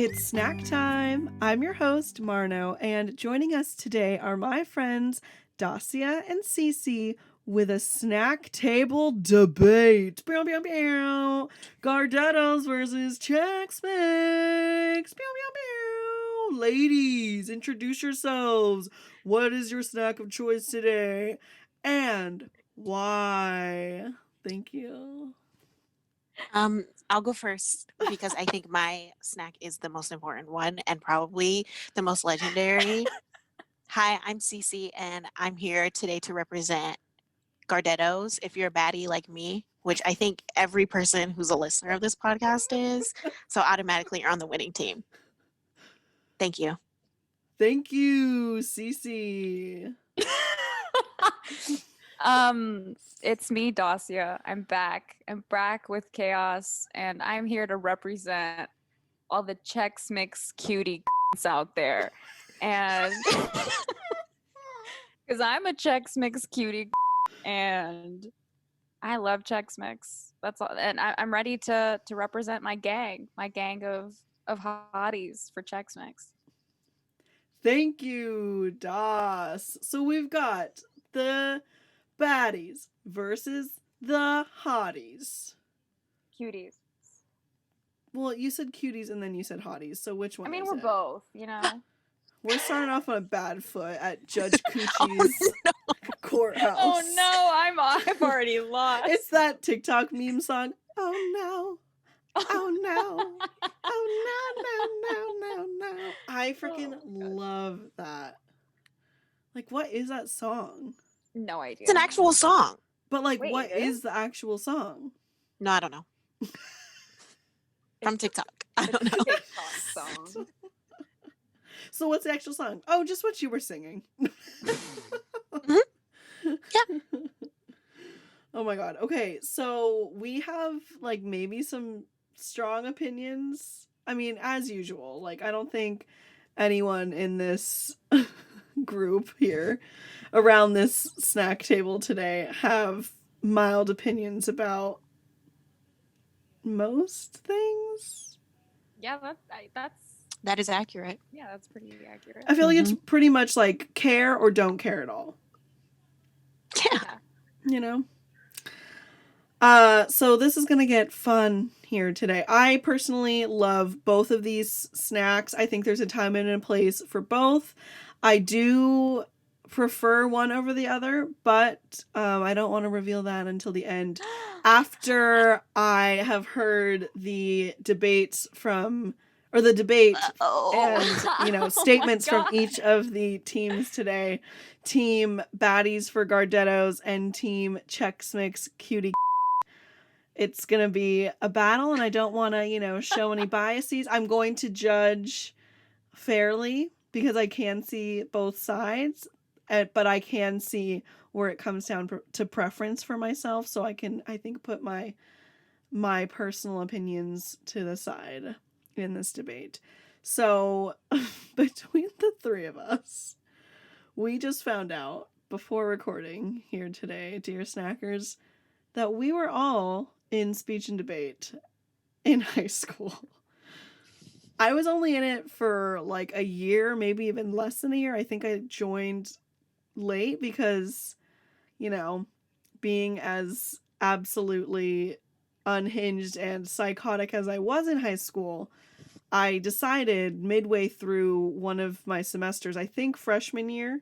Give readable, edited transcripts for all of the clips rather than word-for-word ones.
It's snack time. I'm your host, Marno, and joining us today are my friends, Dacia and Cece, with a snack table debate. Pew, pew, pew. Gardettos versus Chex Mix. Pew, pew, pew. Ladies, introduce yourselves. What is your snack of choice today? And why? Thank you. I'll go first because I think my snack is the most important one and probably the most legendary. Hi, I'm Cece and I'm here today to represent Gardettos. If you're a baddie like me, which I think every person who's a listener of this podcast is, so automatically you're on the winning team. Thank you. Thank you, Cece. It's me, Dacia. I'm back. I'm back with chaos, and I'm here to represent all the Chex Mix cutie out there. And because I'm a Chex Mix cutie, and I love Chex Mix. That's all. And I'm ready to represent my gang of hotties for Chex Mix. Thank you, Das. So we've got the baddies versus the hotties. Cuties. Well, you said cuties and then you said hotties. So which one? I mean, is we're it? both, you know. We're starting off on a bad foot at Judge Coochie's courthouse. Oh no, I've already lost. It's that TikTok meme song. Oh no. Oh no. Oh no, no, no, no, no. I freaking love that. Like, what is that song? No idea. It's an actual song. But, like, what is the actual song? No, I don't know. From TikTok. I don't know. TikTok song. So what's the actual song? Oh, just what you were singing. Mm-hmm. Yeah. Oh my god. Okay, so we have like maybe some strong opinions. I mean, as usual. Like, I don't think anyone in this group here around this snack table today have mild opinions about most things. Yeah, that is accurate. Yeah, that's pretty accurate. I feel like it's pretty much like care or don't care at all. Yeah. You know? So this is gonna get fun here today. I personally love both of these snacks. I think there's a time and a place for both. I do prefer one over the other, but I don't want to reveal that until the end. After I have heard the debates from, or the debate and, statements from each of the teams today. Team Baddies for Gardettos and Team Chex Mix Cutie. It's going to be a battle, and I don't want to, show any biases. I'm going to judge fairly because I can see both sides, but I can see where it comes down to preference for myself, so I can, I think, put my personal opinions to the side in this debate. So, between the three of us, we just found out before recording here today, dear snackers, that we were all in speech and debate in high school. I was only in it for like a year, maybe even less than a year. I think I joined late because, being as absolutely unhinged and psychotic as I was in high school, I decided midway through one of my semesters, I think freshman year,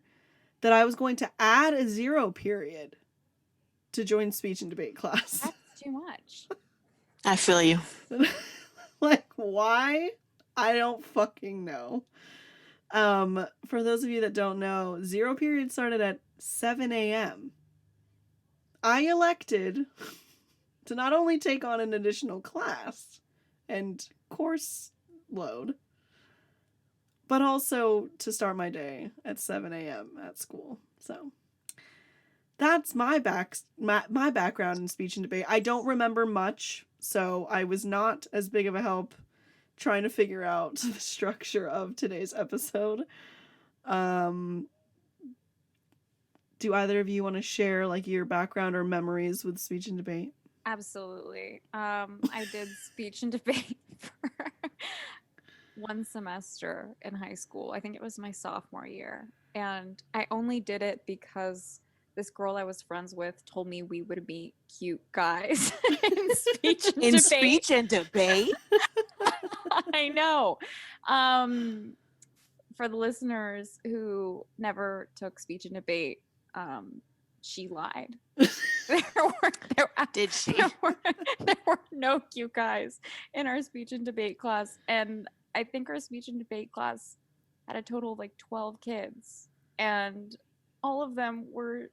that I was going to add a 0 period to join speech and debate class. That's too much. I feel you. Like, why? I don't fucking know. For those of you that don't know, 0 period started at 7 a.m. I elected to not only take on an additional class and course load, but also to start my day at 7 a.m. at school. So that's my background in speech and debate. I don't remember much, so I was not as big of a help trying to figure out the structure of today's episode. Do either of you want to share like your background or memories with speech and debate? Absolutely. I did speech and debate one semester in high school. I think it was my sophomore year. And I only did it because this girl I was friends with told me we would be cute guys in speech and In debate. speech and debate? I know. For the listeners who never took speech and debate, she lied. Did she? There were no cute guys in our speech and debate class. And I think our speech and debate class had a total of like 12 kids. And all of them were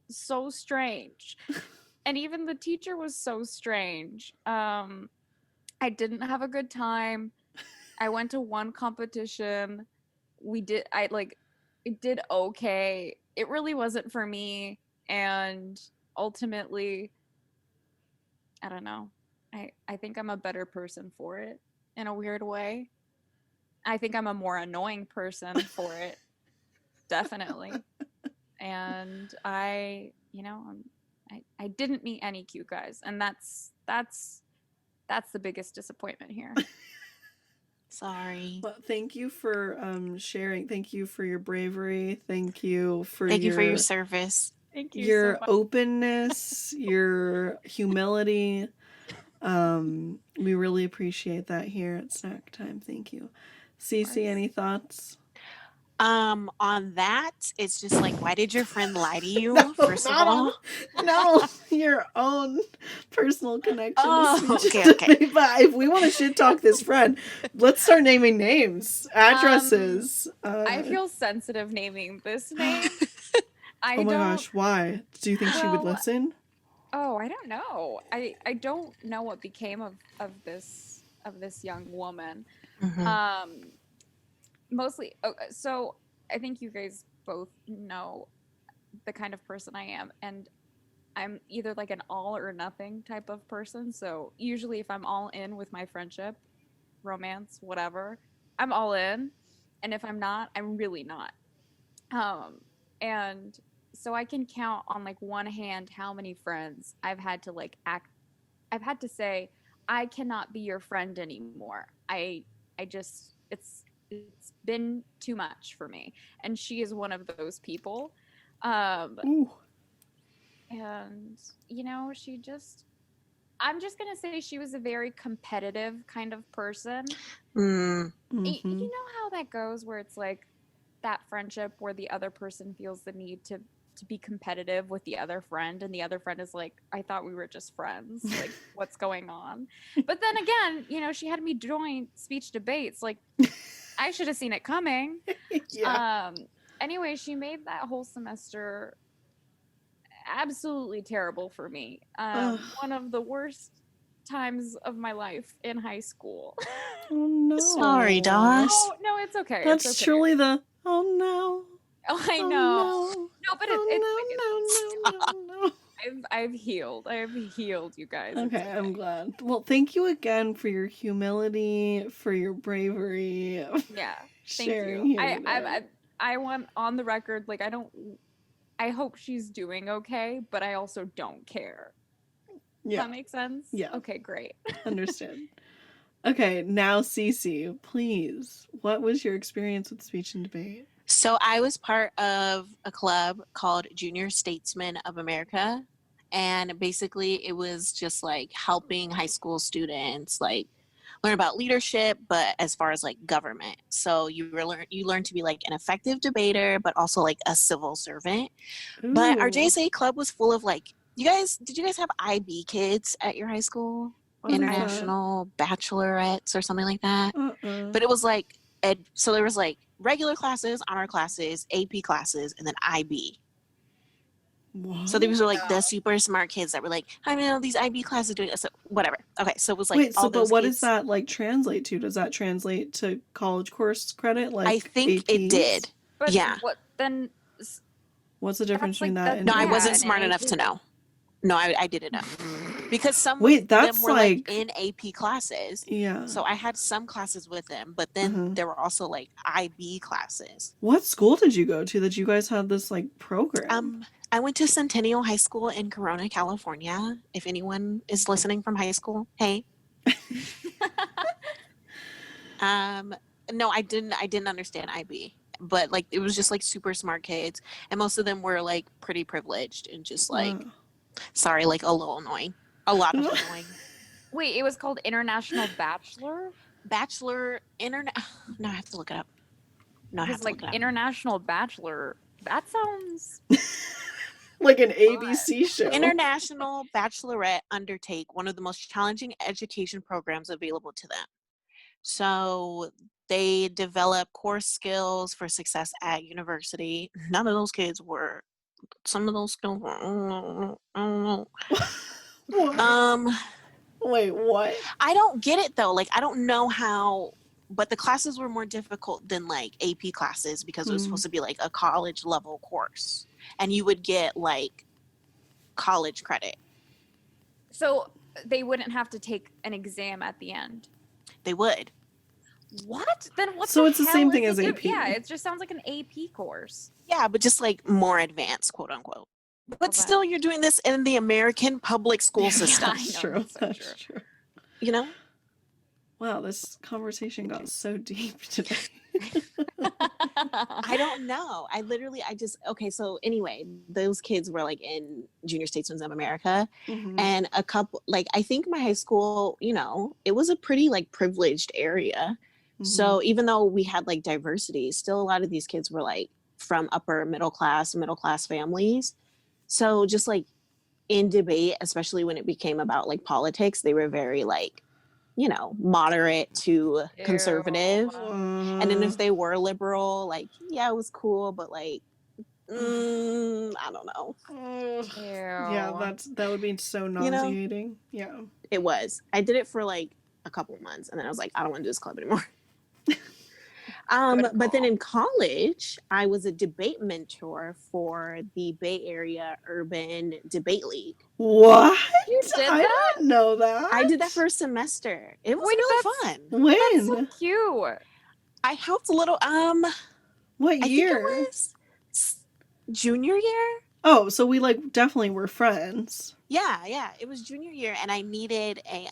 so strange. And even the teacher was so strange. I didn't have a good time. I went to one competition. It did okay. It really wasn't for me. And ultimately, I don't know. I think I'm a better person for it in a weird way. I think I'm a more annoying person for it. Definitely. And I didn't meet any cute guys. And that's the biggest disappointment here. Sorry. Well, thank you for sharing. Thank you for your bravery. Thank you for Thank you for your service. Thank you your so much. openness, your humility. We really appreciate that here at Snack Time. Thank you. Cece, any thoughts? On that, it's just like, why did your friend lie to you? No, first of not all, no, your own personal connection. Oh, to speech okay, and okay. debate. But if we want to shit talk this friend, let's start naming names, addresses. I feel sensitive naming this name. Oh my gosh, why? Do you think she would Well, listen? Oh, I don't know. I don't know what became of this young woman. Mhm. Mostly, so I think you guys both know the kind of person I am, and I'm either like an all or nothing type of person. So usually, if I'm all in with my friendship, romance, whatever, I'm all in, and if I'm not, I'm really not. And so I can count on like one hand how many friends I've had to I've had to say, I cannot be your friend anymore. I just it's been too much for me. And she is one of those people. Ooh. And I'm just gonna say she was a very competitive kind of person. Mm. You know how that goes, where it's like that friendship where the other person feels the need to be competitive with the other friend, and the other friend is like, I thought we were just friends. Like, what's going on? But then again, she had me join speech debates. Like, I should have seen it coming. Yeah. Anyway, she made that whole semester absolutely terrible for me. One of the worst times of my life in high school. Oh no. Sorry, Doss. Oh, no, it's okay. That's it's okay. truly the oh no. Oh, I Oh, know. no. No, but No. I've healed. I've healed, you guys. It's Okay, I'm glad. Well, thank you again for your humility, for your bravery. Yeah, thank sharing you. here today. I want on the record, like, I hope she's doing okay, but I also don't care. Yeah. Does that make sense? Yeah. Okay, great. Understood. Okay, now Cece, please. What was your experience with speech and debate? So I was part of a club called Junior Statesmen of America. And basically it was just like helping high school students like learn about leadership, but as far as like government. So you learn to be like an effective debater, but also like a civil servant. Ooh. But our JSA club was full of like, did you guys have IB kids at your high school? International bachelorettes or something like that? But it was like, so there was like regular classes, honor classes, AP classes, and then IB. What? So these were like the super smart kids that were like, I know these IB classes doing this, so whatever. Okay, so it was like but what does that like translate to? Does that translate to college course credit? Like I think APs? it did. But yeah. What's the difference between that and No, I wasn't smart enough to know. No, I didn't know. Because some of them were like in AP classes. Yeah. So I had some classes with them, but then there were also like IB classes. What school did you go to that you guys had this like program? I went to Centennial High School in Corona, California. If anyone is listening from high school, hey. No, I didn't understand IB, but like it was just like super smart kids, and most of them were like pretty privileged and just like, Wow. sorry, like a little annoying, a lot of annoying. Wait, it was called International Bachelor? Bachelor internet. No, I have to look it up. No, I have Because to look like it up. International Bachelor, that sounds Like an fun. ABC show. International Bachelorette undertake one of the most challenging education programs available to them. So they develop core skills for success at university. None of those kids were. Some of those skills were. I don't know. What? Wait, what? I don't get it though. Like I don't know how. But the classes were more difficult than like AP classes because it was supposed to be like a college level course, and you would get like college credit. So they wouldn't have to take an exam at the end. They would. What? Then what So the it's the hell same is thing the as diff- AP. Yeah, it just sounds like an AP course. Yeah, but just like more advanced, quote unquote. But Okay. still, you're doing this in the American public school system. I That's know, true. that's so That's true. true. You know? Wow, this conversation got so deep today. I don't know. Okay, so anyway, those kids were like in Junior Statesmen of America. Mhm. And a couple, like, I think my high school, it was a pretty like privileged area. So even though we had like diversity, still a lot of these kids were like from middle class families. So just like in debate, especially when it became about like politics, they were very like, moderate to conservative. And then if they were liberal, like, yeah, it was cool, but like, I don't know. Yeah, that would be so nauseating. Yeah. It was. I did it for like a couple of months, and then I was like, I don't want to do this club anymore. But then in college, I was a debate mentor for the Bay Area Urban Debate League. What? You did I that? didn't know that. I did that for a semester. It was Wait, really fun. When? That's so cute. I helped a little. What I year? think it was junior year. Oh, so we like definitely were friends. Yeah. It was junior year, and I needed a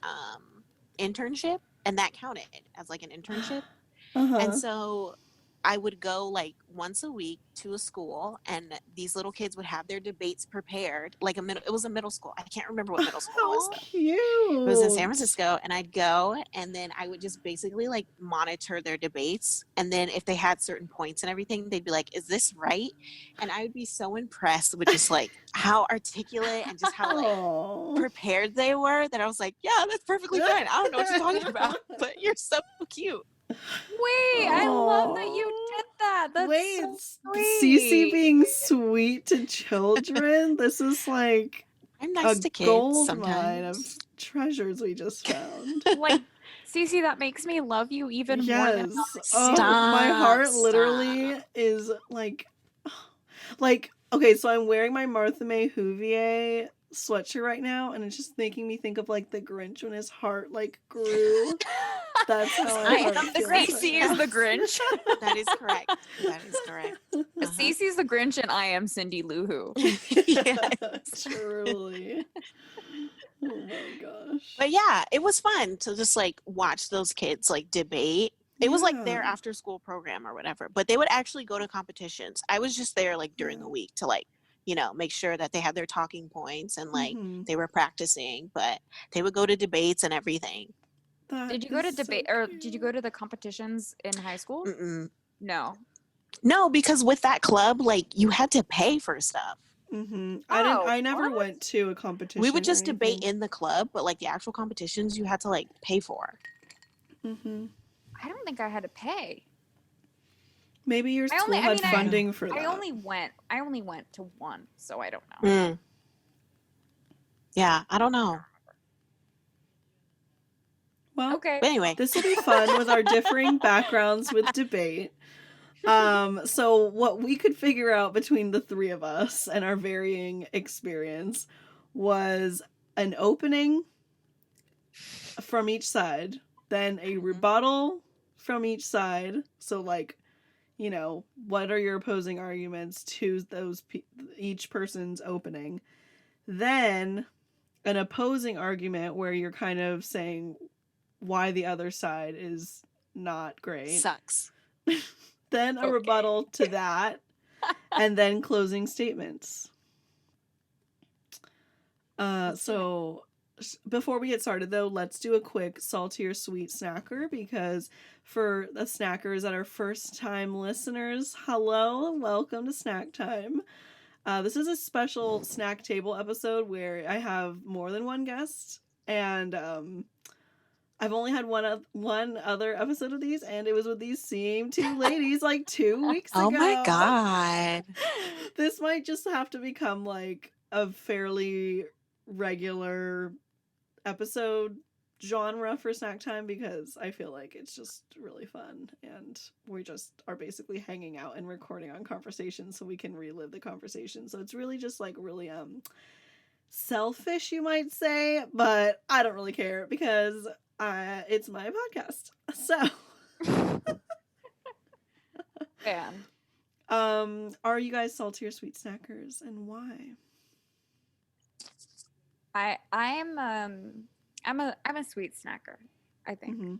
internship, and that counted as like an internship. Uh-huh. And so I would go like once a week to a school, and these little kids would have their debates prepared. Like it was a middle school. I can't remember what middle school That it was was. cute. It was in San Francisco, and I'd go, and then I would just basically like monitor their debates. And then if they had certain points and everything, they'd be like, "Is this right?" And I would be so impressed with just like how articulate and just how like prepared they were that I was like, "Yeah, that's perfectly fine. I don't know what you're talking about, but you're so cute." Wait, I love that you did that. That's so sweet. Cece being sweet to children. This is like I'm nice to kids gold sometimes. mine of treasures we just found. Like, Cece, that makes me love you even more than my heart literally is like okay, so I'm wearing my Martha May Whovier sweatshirt right now, and it's just making me think of like the Grinch when his heart like grew. That's how I am the Cece is the Grinch. That is correct. Cece's the Grinch, and I am Cindy Lou Who. Yes. Truly. Oh my gosh. But yeah, it was fun to just like watch those kids like debate. It was like their after school program or whatever, but they would actually go to competitions. I was just there like during the week to like, make sure that they had their talking points and like they were practicing, but they would go to debates and everything. Did you go to debate or did you go to the competitions in high school? Mm-mm. No, because with that club, like you had to pay for stuff. I never went to a competition. We would just debate in the club, but like the actual competitions you had to like pay for. I don't think I had to pay. Maybe your school had funding for that. I only went to one, so I don't know. Yeah, I don't know. Well, okay. But anyway, this will be fun with our differing backgrounds with debate. So what we could figure out between the three of us and our varying experience was an opening from each side, then a rebuttal from each side. So like, what are your opposing arguments to each person's opening? Then an opposing argument where you're kind of saying why the other side is not great. Sucks. Then a Okay. rebuttal to that, and then closing statements. So before we get started though, let's do a quick salty or sweet snacker, because for the snackers that are first time listeners, hello, welcome to Snacktime. This is a special Snacktable episode where I have more than one guest, and I've only had one other episode of these, and it was with these same two ladies like 2 weeks ago. Oh my god. This might just have to become like a fairly regular episode genre for Snack Time, because I feel like it's just really fun, and we just are basically hanging out and recording on conversations so we can relive the conversation. So it's really just like really selfish, you might say, but I don't really care because it's my podcast. So Fan. are you guys salty or sweet snackers, and why? I'm a sweet snacker, I think. Mm-hmm.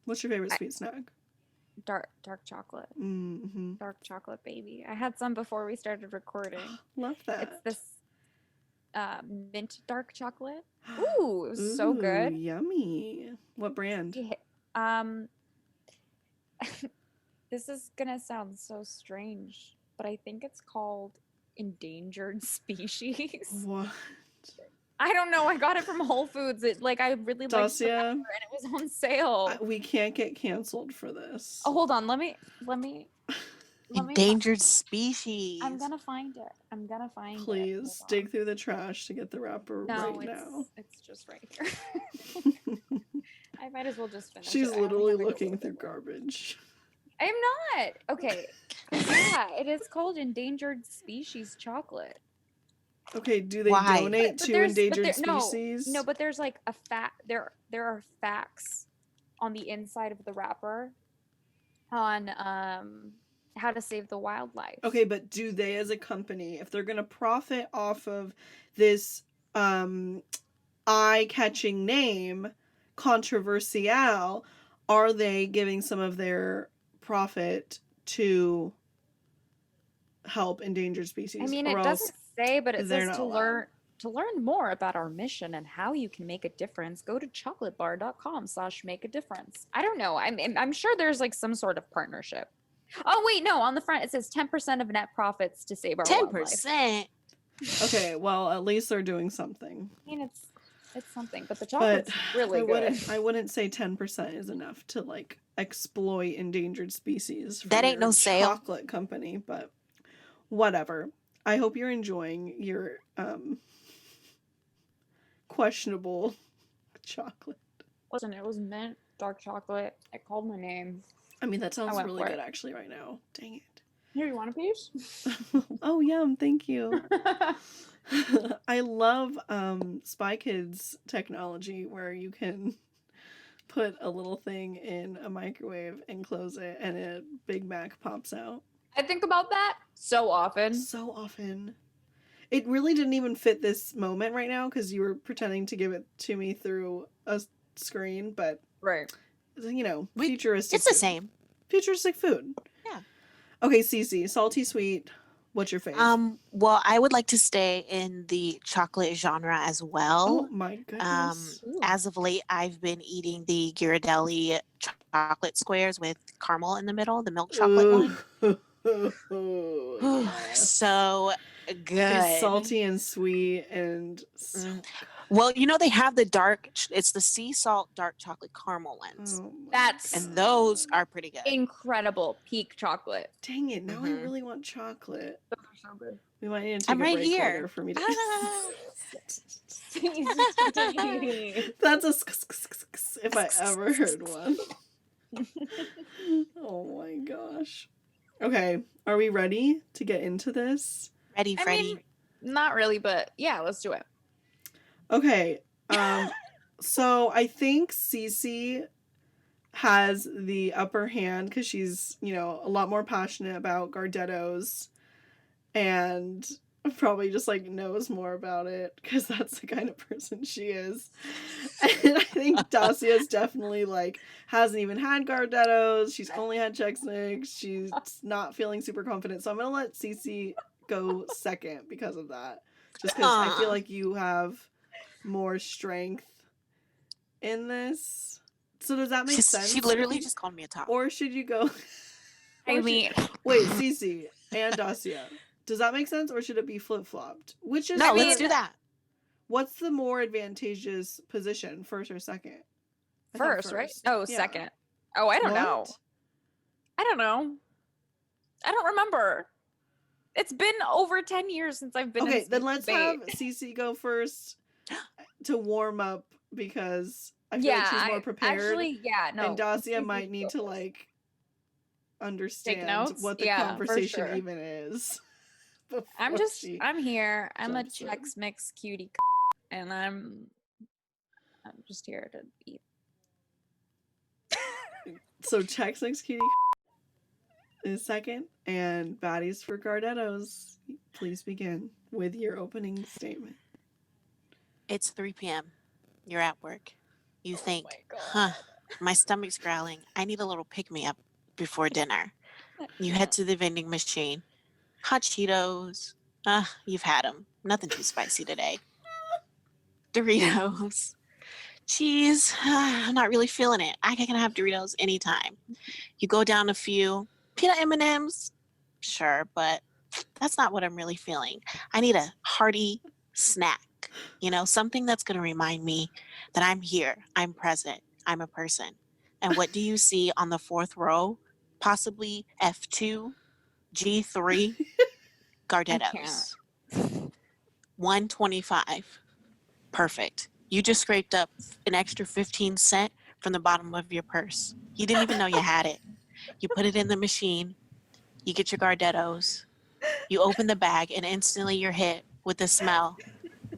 What's your favorite sweet snack? Dark chocolate. Mm-hmm. Dark chocolate, baby. I had some before we started recording. Love that. It's this mint dark chocolate. Ooh, it was so good. Yummy. What brand? Yeah. This is gonna sound so strange, but I think it's called endangered species. What? I don't know. I got it from Whole Foods. It I really liked the Dacia? wrapper, and it was on sale. We can't get canceled for this. Oh, hold on. Let me. Endangered species. I'm gonna find it. I'm gonna find it. Please Hold dig on. through the trash to get the wrapper No, right now. it's just right here. I might as well just finish. She's it. I don't literally have a looking good through one. garbage. I'm not. Okay. Yeah, it is called endangered species chocolate. Okay, do they Why? donate But to there's- but endangered there- species? No, but there's like a fact. There are facts on the inside of the wrapper on how to save the wildlife. Okay, but do they as a company, if they're going to profit off of this eye-catching name, controversial, are they giving some of their profit to help endangered species? I mean, or it else doesn't say, but it they're says not to allowed. learn more about our mission and how you can make a difference, go to chocolatebar.com/make a difference. I don't know. I'm sure there's like some sort of partnership. Oh wait, no, on the front it says 10% of net profits to save our wildlife. 10%. Okay, well, at least they're doing something. I mean, it's something, but the chocolate's really good. I wouldn't say 10% is enough to like exploit endangered species. For That ain't your no sale. chocolate company, but whatever. I hope you're enjoying your questionable chocolate. Listen, it was mint dark chocolate. It called my name. I mean, that sounds went really for good it. actually right now. Dang it. Here, you want a piece? Oh, yum. Thank you. I love Spy Kids technology where you can put a little thing in a microwave and close it and a Big Mac pops out. I think about that so often. So often. It really didn't even fit this moment right now because you were pretending to give it to me through a screen, but Right. you know, futuristic. It's the food. same. Futuristic food. Yeah. Okay, Cece, salty, sweet. What's your favorite? Well, I would like to stay in the chocolate genre as Oh well. my goodness. Ooh. As of late, I've been eating the Ghirardelli chocolate squares with caramel in the middle, the milk chocolate one. Yes. So good. It's salty and sweet and so Mm. good. Well, you know they have the it's the sea salt dark chocolate caramel ones, Oh my That's and those are pretty good. incredible. Peak chocolate. Dang it, now I Mhm. really want chocolate. Those are so good. We might need to take I'm a right break here. later for me to Ah. That's a if I ever heard one. Oh my gosh. Okay, are we ready to get into this? Ready, I Freddy. mean, not really, but yeah, let's do it. Okay, so I think Cece has the upper hand because she's, you know, a lot more passionate about Gardettos and probably just like knows more about it because that's the kind of person she is. And I think Dacia's definitely like hasn't even had Gardettos. She's only had Chex Mix. She's not feeling super confident. So I'm gonna let Cece go second because of that. Just because I feel like you have more strength in this. So does that make sense? She literally just called me a top. Or should you go? I mean, Wait, Cece and Dacia. Does that make sense, or should it be flip flopped? Which is No, let's do that. What's the more advantageous position, first or second? first, right? Oh, Yeah. second. Oh, I don't know. What? I don't know. I don't remember. It's been over 10 years since I've been in Okay, this then let's debate. have Cece go first to warm up because I feel like she's more prepared. Actually, yeah, no. And Dacia Cece might need goes to first. like understand notes? what the Yeah, for conversation sure. even is. I'm here. I'm a jumps in. Chex Mix cutie, and I'm just here to eat. So Chex Mix Cutie is second, and Baddies for Gardettos. Please begin with your opening statement. It's 3 p.m. You're at work. You think, my God. my stomach's growling. I need a little pick-me-up before dinner. You head to the vending machine. Hot Cheetos. You've had them. Nothing too spicy today. Doritos. Cheese. I'm not really feeling it. I can have Doritos anytime. You go down a few. Peanut M&Ms. Sure, but that's not what I'm really feeling. I need a hearty snack. Something that's going to remind me that I'm here. I'm present. I'm a person. And what do you see on the fourth row? Possibly F2, G3, Gardettos. 125. Perfect. You just scraped up an extra 15 cents from the bottom of your purse. You didn't even know you had it. You put it in the machine. You get your Gardettos. You open the bag and instantly you're hit with the smell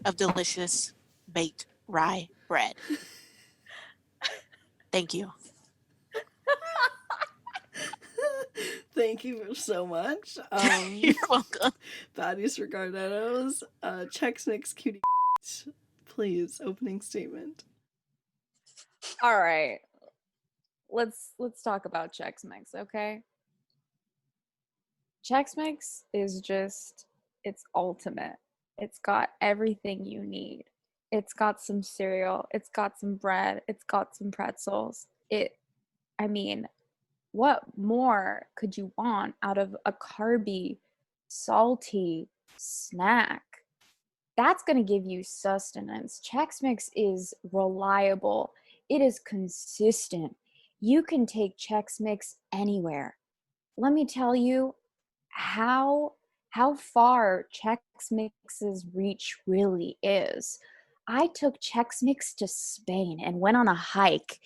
of delicious baked rye bread. Thank you. Thank you so much. You're welcome. Baddies for Gardettos. Chex Mix Cutie. Please, opening statement. All right. Let's talk about Chex Mix, okay? Chex Mix is just it's ultimate. It's got everything you need. It's got some cereal, it's got some bread, it's got some pretzels. What more could you want out of a carby, salty snack? That's going to give you sustenance. Chex Mix is reliable. It is consistent. You can take Chex Mix anywhere. Let me tell you how far Chex Mix's reach really is. I took Chex Mix to Spain and went on a hike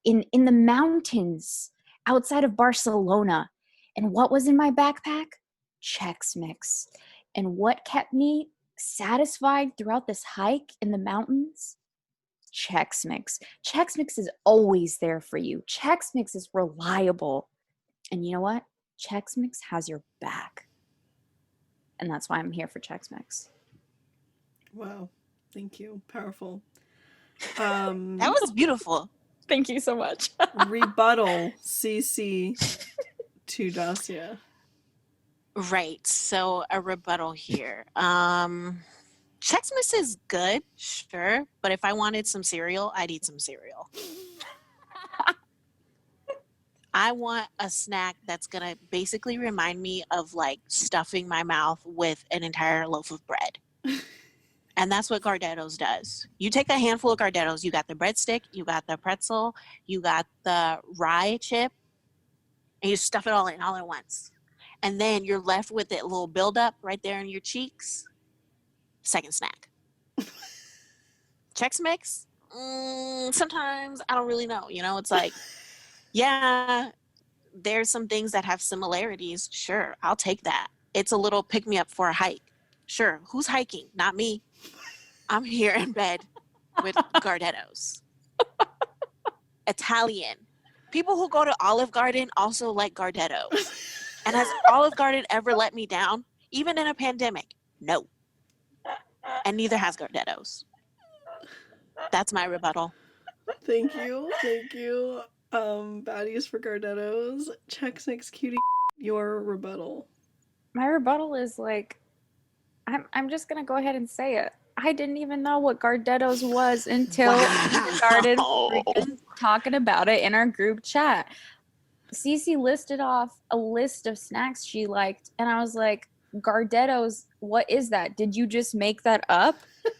in the mountains outside of Barcelona. And what was in my backpack? Chex Mix. And what kept me satisfied throughout this hike in the mountains? Chex Mix. Chex Mix is always there for you. Chex Mix is reliable. And you know what? Chex Mix has your back. And that's why I'm here for Chex Mix. Wow. Thank you. Powerful. That was beautiful. Thank you so much. Rebuttal CC to Dacia. Right. So a rebuttal here. Chex Mix is good, sure, but if I wanted some cereal, I'd eat some cereal. I want a snack that's gonna basically remind me of like stuffing my mouth with an entire loaf of bread. And that's what Gardettos does. You take a handful of Gardettos, you got the breadstick, you got the pretzel, you got the rye chip, and you stuff it all in all at once. And then you're left with that little buildup right there in your cheeks. Second snack. Chex Mix? Sometimes I don't really know. It's like, yeah, there's some things that have similarities. Sure, I'll take that. It's a little pick-me-up for a hike. Sure, who's hiking? Not me. I'm here in bed with Gardettos. Italian. People who go to Olive Garden also like Gardettos. And has Olive Garden ever let me down? Even in a pandemic? No. and neither has Gardetto's. That's my rebuttal. Thank you. Baddies for Gardetto's. Chex Mix Cutie. Your rebuttal. My rebuttal is like, I'm just gonna go ahead and say it. I didn't even know what Gardetto's was until we started freaking talking about it in our group chat. Cece listed off a list of snacks she liked, and I was like, Gardetto's, what is that? Did you just make that up?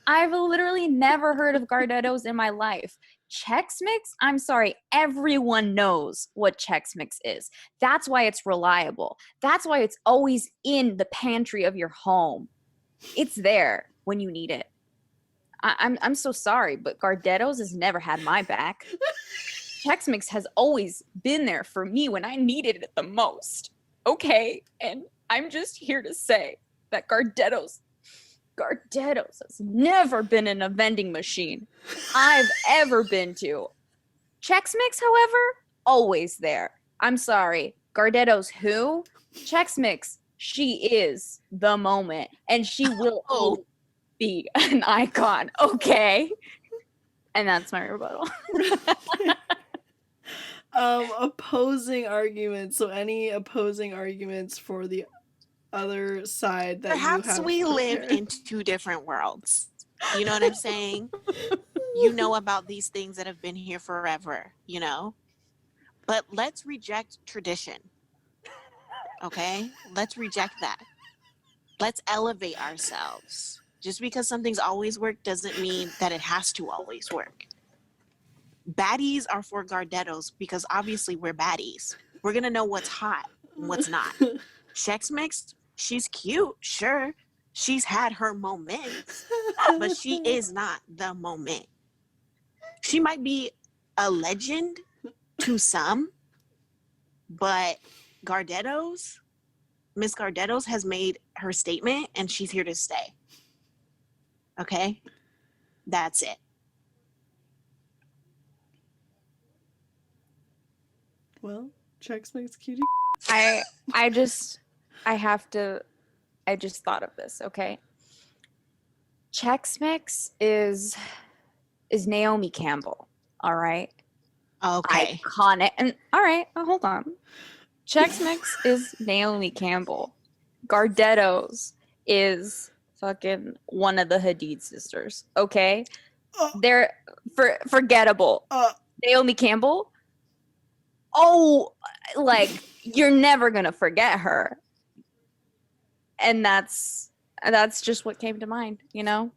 I've literally never heard of Gardetto's in my life. Chex Mix? I'm sorry, everyone knows what Chex Mix is. That's why it's reliable. That's why it's always in the pantry of your home. It's there when you need it. I'm so sorry, but Gardetto's has never had my back. Chex Mix has always been there for me when I needed it the most. Okay? And I'm just here to say that Gardetto's has never been in a vending machine I've ever been to. Chex Mix, however, always there. I'm sorry. Gardetto's who? Chex Mix, she is the moment, and she will always be an icon. Okay? And that's my rebuttal. Opposing arguments. So any opposing arguments for the other side that Perhaps you have we live prepared? in two different worlds. You know what I'm saying? You know about these things that have been here forever, you know? But let's reject tradition. Okay? Let's reject that. Let's elevate ourselves. Just because something's always worked doesn't mean that it has to always work. Baddies are for Gardettos because obviously we're baddies. We're going to know what's hot and what's not. Chex Mix, she's cute, sure. She's had her moments, but she is not the moment. She might be a legend to some, but Gardetto's, Miss Gardetto's has made her statement and she's here to stay. Okay? That's it. Well, Chex Mix Cutie. I just thought of this, okay? Chex Mix is Naomi Campbell, all right? Okay. Iconic. And all right, hold on. Chex Mix is Naomi Campbell. Gardetto's is fucking one of the Hadid sisters, okay? They're forgettable. Naomi Campbell? Oh, like, you're never gonna forget her. And that's just what came to mind, you know?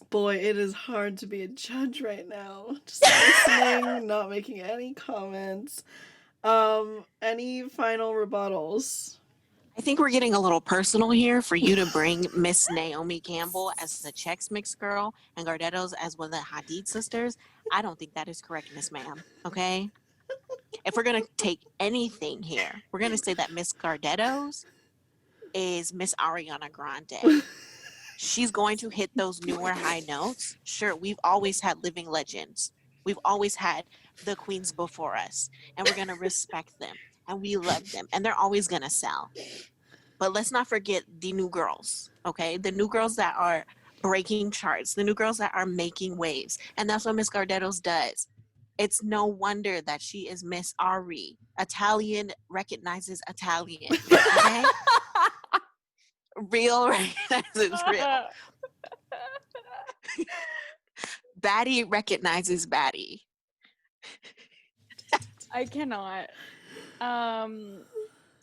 Boy, it is hard to be a judge right now. Just listening, not making any comments. Any final rebuttals? I think we're getting a little personal here for you to bring Miss Naomi Campbell as the Chex Mix girl and Gardetto's as one of the Hadid sisters. I don't think that is correct, Miss Ma'am. Okay? If we're going to take anything here, we're going to say that Miss Gardetto's is Miss Ariana Grande. She's going to hit those newer high notes. Sure, we've always had living legends. We've always had the queens before us, and we're going to respect them, and we love them, and they're always going to sell. But let's not forget the new girls, okay? The new girls that are breaking charts, the new girls that are making waves, and that's what Miss Gardetto's does. It's no wonder that she is Miss Ari. Italian recognizes Italian, okay? Real recognizes real. Baddie recognizes baddie. I cannot.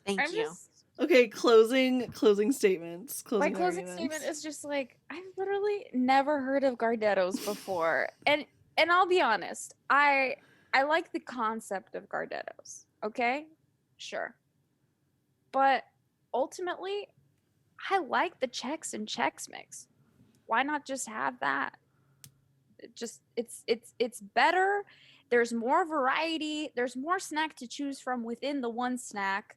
Thank you. Okay, closing statements. My closing statement is just like, I've literally never heard of Gardetto's before. And I'll be honest, I like the concept of Gardetto's, okay? Sure. But ultimately, I like the Chex and Chex Mix. Why not just have that? It's better. There's more variety. There's more snack to choose from within the one snack.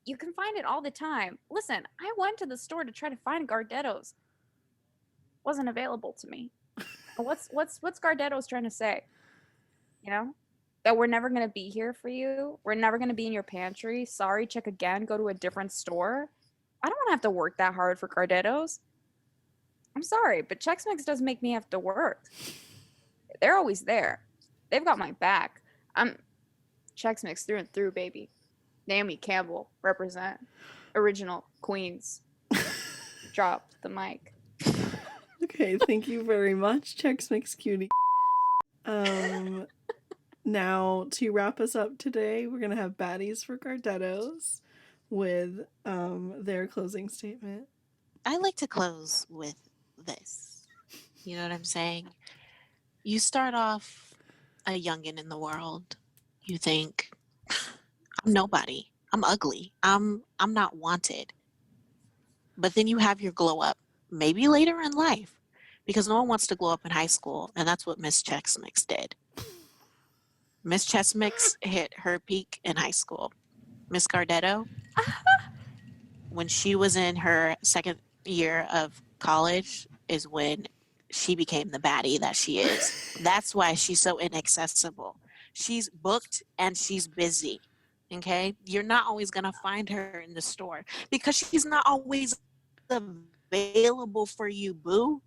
You can find it all the time. Listen, I went to the store to try to find Gardetto's. Wasn't available to me. What's Gardetto's trying to say? You know? That we're never going to be here for you. We're never going to be in your pantry. Sorry, check again. Go to a different store. I don't want to have to work that hard for Gardettos. I'm sorry, but Chex Mix doesn't make me have to work. They're always there. They've got my back. I'm Chex Mix through and through, baby. Naomi Campbell, represent. Original Queens. Drop the mic. Okay, thank you very much, Chex Mix Cutie. Now to wrap us up today, we're gonna have baddies for Gardettos with their closing statement. I like to close with this. You know what I'm saying? You start off a youngin' in the world. You think, I'm nobody. I'm ugly. I'm not wanted. But then you have your glow up, maybe later in life, because no one wants to glow up in high school, and that's what Miss Chex Mix did. Miss Chex Mix hit her peak in high school. Miss Gardetto, when she was in her second year of college, is when she became the baddie that she is. That's why she's so inaccessible. She's booked and she's busy. Okay? You're not always going to find her in the store because she's not always available for you, boo.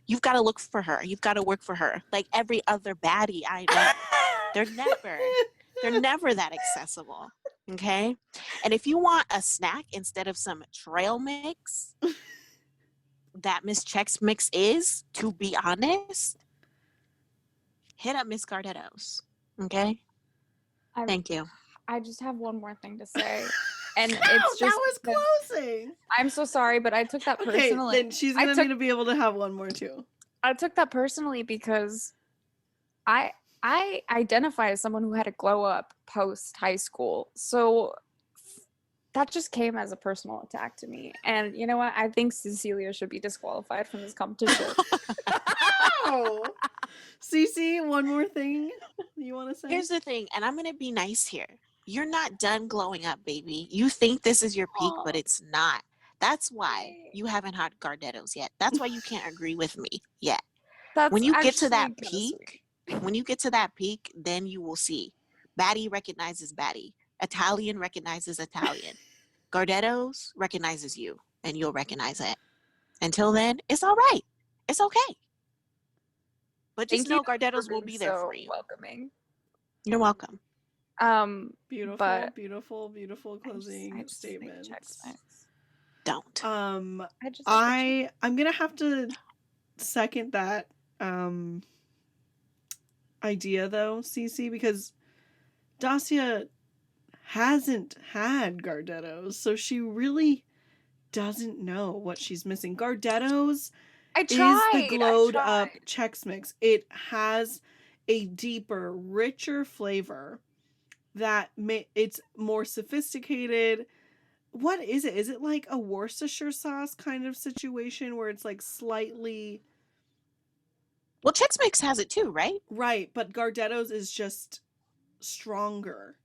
You've got to look for her. You've got to work for her. Like every other baddie I know. They're never that accessible. Okay? And if you want a snack instead of some trail mix, that Miss Chex Mix is, to be honest, hit up Miss Gardetto's. Okay? Thank you. I just have one more thing to say. And Wow, it's just that was closing. I'm so sorry, but I took that personally. Okay, then she's gonna need to be able to have one more too. I took that personally because I identify as someone who had a glow up post high school. So that just came as a personal attack to me. And you know what? I think Cecilia should be disqualified from this competition. Oh. Cece, one more thing you want to say? Here's the thing, and I'm going to be nice here. You're not done glowing up, baby. You think this is your peak, but it's not. That's why you haven't had Gardettos yet. That's why you can't agree with me yet. When you get to that peak, then you will see. Baddie recognizes baddie. Italian recognizes Italian. Gardetto's recognizes you, and you'll recognize it. Until then, it's all right. It's okay. But just know Gardetto's will be there for you. Welcoming. You're welcome. Beautiful closing statements. Don't. I'm gonna have to second that idea though, Cece, because Dacia hasn't had Gardetto's, so she really doesn't know what she's missing. Gardetto's is the glowed up Chex Mix. It has a deeper, richer flavor that it's more sophisticated. What is it? Is it like a Worcestershire sauce kind of situation where it's like slightly... Well, Chex Mix has it too, right? Right, but Gardetto's is just stronger.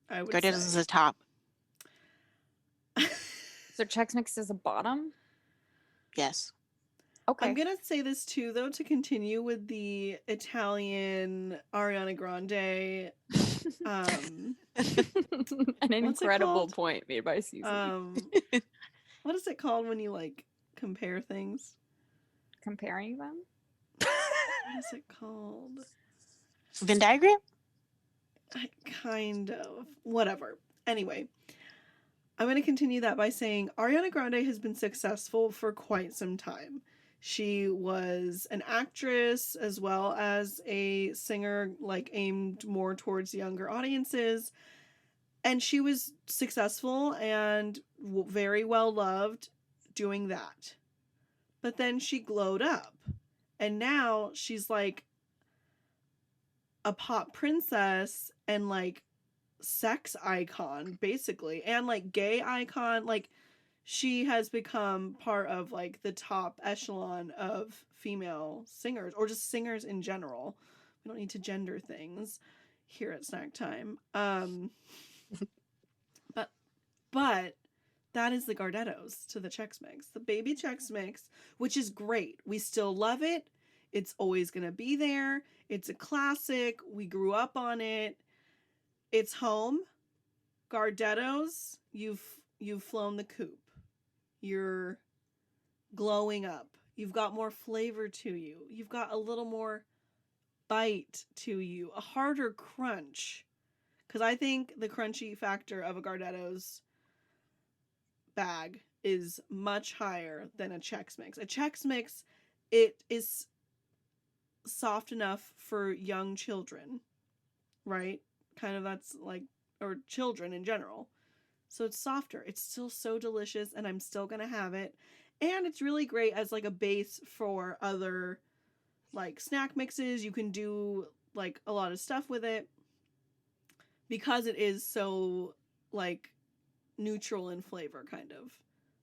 I would Gardetto's say. is the top. So Chex Mix is a bottom? Yes. Okay. I'm going to say this too, though, to continue with the Italian Ariana Grande. An incredible point made by Cece. What is it called when you like compare things? Comparing them? What is it called? Venn diagram? Kind of. Whatever. Anyway, I'm going to continue that by saying Ariana Grande has been successful for quite some time. She was an actress as well as a singer, like aimed more towards younger audiences. And she was successful and very well loved doing that. But then she glowed up. And now she's like a pop princess and like sex icon, basically. And like gay icon. Like she has become part of like the top echelon of female singers or just singers in general. We don't need to gender things here at Snacktime. But that is the Gardetto's to the Chex Mix. The baby Chex Mix, which is great. We still love it. It's always going to be there. It's a classic. We grew up on it. It's home. Gardetto's, you've you've flown the coop. You're glowing up. You've got more flavor to you. You've got a little more bite to you, a harder crunch. Because I think the crunchy factor of a Gardetto's bag is much higher than a Chex Mix. A Chex Mix, it is soft enough for young children, right? Kind of that's like, or children in general. So it's softer. It's still so delicious, and I'm still going to have it. And it's really great as like a base for other like snack mixes. You can do like a lot of stuff with it because it is so like neutral in flavor kind of.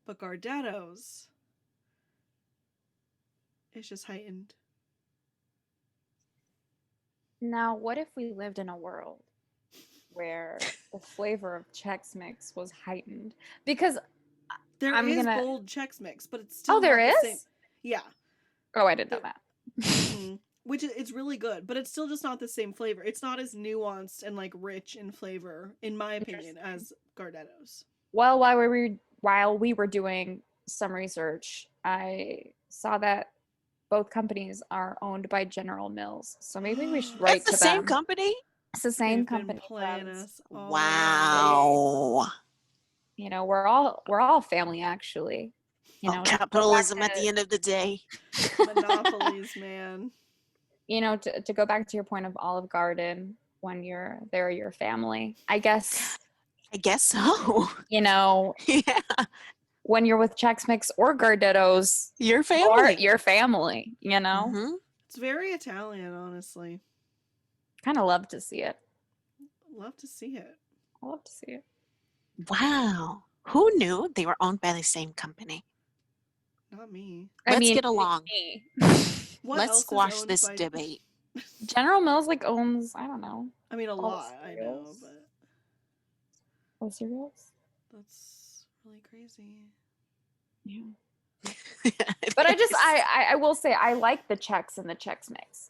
But Gardetto's, it's just heightened. Now, what if we lived in a world where the flavor of Chex Mix was heightened? Because There I'm is gonna- bold Chex Mix, but it's still there not the is? same. Yeah. Oh, I didn't know that. Mhm. Which it's really good, but it's still just not the same flavor. It's not as nuanced and like rich in flavor, in my opinion, as Gardetto's. Well, while we were doing some research, I saw that both companies are owned by General Mills. So maybe we should write That's the to same them. company? It's the same They've been company. playing friends. us all Wow. You know, we're all family actually. You know, Oh, to go back capitalism at to- the end of the day. monopolies, man. You know, to go back to your point of Olive Garden, when they're your family, I guess, I guess so. you know, Yeah. when you're with Chex Mix or Gardetto's, Your or family. your family, you know, Mhm. It's very Italian, honestly. kind of love to see it. Love to see it. I love to see it. Wow. Who knew they were owned by the same company? Not me. Let's get along. me. What Let's else is squash owned this by- debate. General Mills like owns, I don't know, I mean, a all lot, I know, cereals. but all cereals. that's really crazy. Yeah. But I will say I like the Chex and the Chex Mix.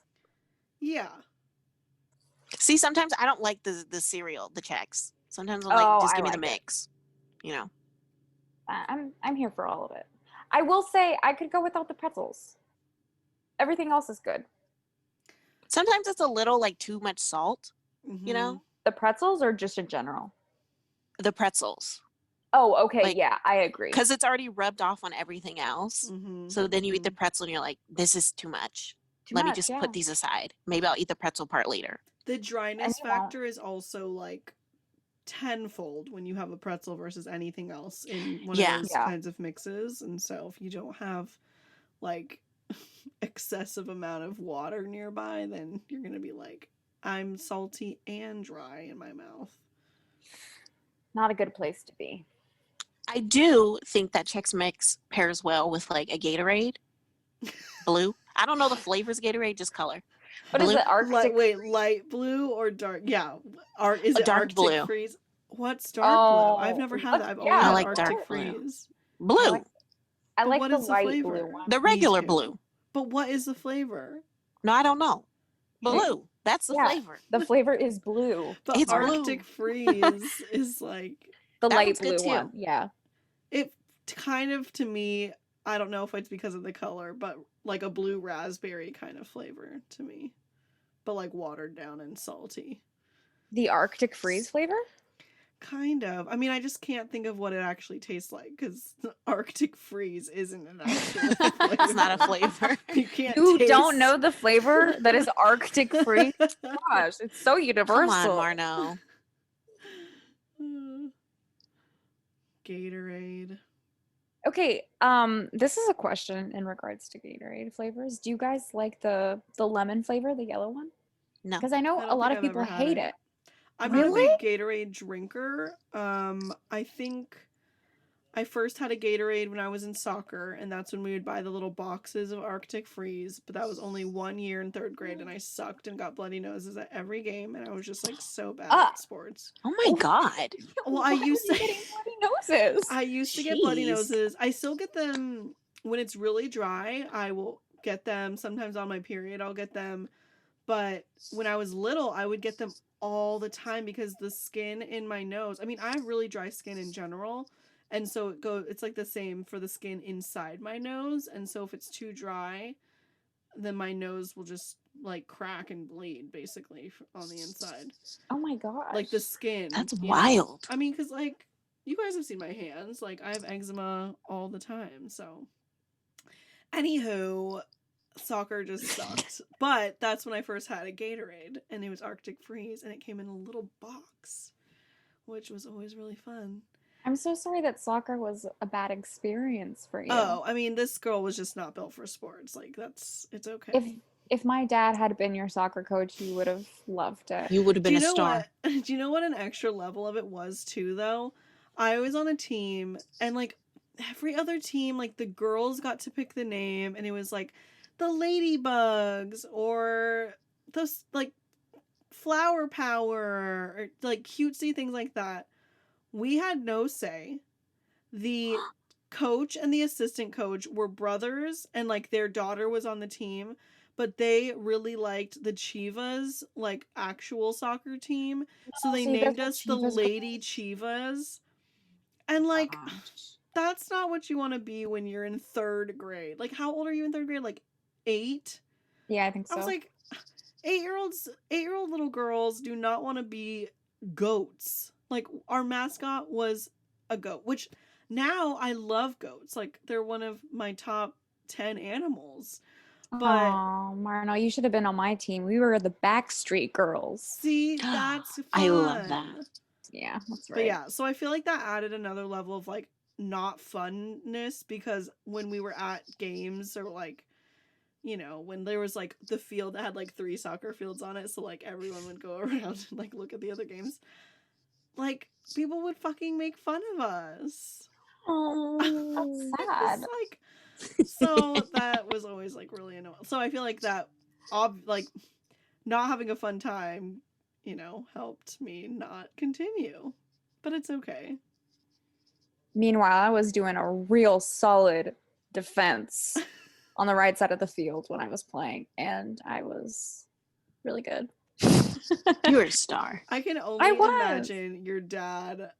Yeah. See, sometimes I don't like the cereal, the Chex. Sometimes I'm Oh, like, just I give me the like it. mix. You know. I'm here for all of it. I will say I could go without the pretzels. Everything else is good. Sometimes it's a little like too much salt, Mhm. you know? The pretzels or just in general? The pretzels. Oh, okay, Like- yeah, I agree. Because it's already rubbed off on everything else. Mhm. So then you eat the mhm. pretzel and you're like, this is too much. Too Let me much, just yeah. put these aside. Maybe I'll eat the pretzel part later. The dryness you won't. factor is also like tenfold when you have a pretzel versus anything else in one Yeah. of those Yeah. kinds of mixes. And so if you don't have like excessive amount of water nearby, then you're gonna be like, I'm salty and dry in my mouth. Not a good place to be. I do think that Chex Mix pairs well with like a Gatorade. Blue. I don't know the flavors of Gatorade, just color. What is Blue? it? Arctic? Light blue or dark? Yeah, is A it dark Arctic blue. Freeze? What's dark blue? I've Oh, never had that. I've yeah, always I had like Arctic dark blue. Freeze. Blue. I But like what the is the light flavor? blue one. The Me regular too. blue. But what is the flavor? No, I don't know. Okay. Blue. That's the Yeah. flavor. The flavor is blue. But It's blue. Arctic Freeze is like The That light one's good blue too. one. Yeah. it kind of, to me, I don't know if it's because of the color, but like a blue raspberry kind of flavor to me. But like watered down and salty. The Arctic Freeze flavor? Kind of. I mean, I just can't think of what it actually tastes like because Arctic Freeze isn't an actual flavor. It's not a flavor. You can't You taste... don't know the flavor that is Arctic Freeze? Gosh, it's so Come universal. on, Marno. Gatorade. Okay, this is a question in regards to Gatorade flavors. Do you guys like the lemon flavor, the yellow one? No. Because I know I a don't lot think of I've people ever had hate it. it. I'm Really? not a big Gatorade drinker. I think I first had a Gatorade when I was in soccer, and that's when we would buy the little boxes of Arctic Freeze. But that was only 1 year in 3rd grade, and I sucked and got bloody noses at every game, and I was just like so bad at sports. Oh my God. Well, I Why were used you to- getting bloody noses. I used to get bloody Jeez. noses. I still get them when it's really dry. I will get them sometimes on my period. I'll get them. But when I was little, I would get them all the time because the skin in my nose. I mean, I have really dry skin in general, And so it's like the same for the skin inside my nose. And so if it's too dry, then my nose will just like crack and bleed basically on the inside. Oh my gosh. Like the skin. That's you know? wild. I mean, because like you guys have seen my hands. Like I have eczema all the time. So, anywho, soccer just sucked. But that's when I first had a Gatorade, and it was Arctic Freeze, and it came in a little box, which was always really fun. I'm so sorry that soccer was a bad experience for you. Oh, I mean, this girl was just not built for sports. Like it's okay. If my dad had been your soccer coach, you would have loved it. You would have been a star. Do you know what an extra level of it was too, though? I was on a team, and like every other team, like the girls got to pick the name, and it was like the Ladybugs or those like Flower Power or like cutesy things like that. We had no say. The coach and the assistant coach were brothers, and like their daughter was on the team, but they really liked the Chivas, like actual soccer team. So they named us the Lady Chivas. And like, that's not what you want to be when you're in 3rd grade. Like, how old are you in 3rd grade? Like 8? Yeah, I think so. I was like, 8-year-old little girls do not want to be goats. Like, our mascot was a goat, which now I love goats. Like, they're one of my top 10 animals. But oh, Marno, you should have been on my team. We were the Backstreet Girls. See, that's fun. I love that. Yeah, that's right. But yeah, so I feel like that added another level of like not funness, because when we were at games, or like, you know, when there was like the field that had like 3 soccer fields on it, so like everyone would go around and like look at the other games, like people would fucking make fun of us. Oh, that's sad. Like, so that was always like really annoying. So I feel like that, like, not having a fun time, you know, helped me not continue. But it's okay. Meanwhile, I was doing a real solid defense on the right side of the field when I was playing, and I was really good. You were a star. I can only imagine your dad.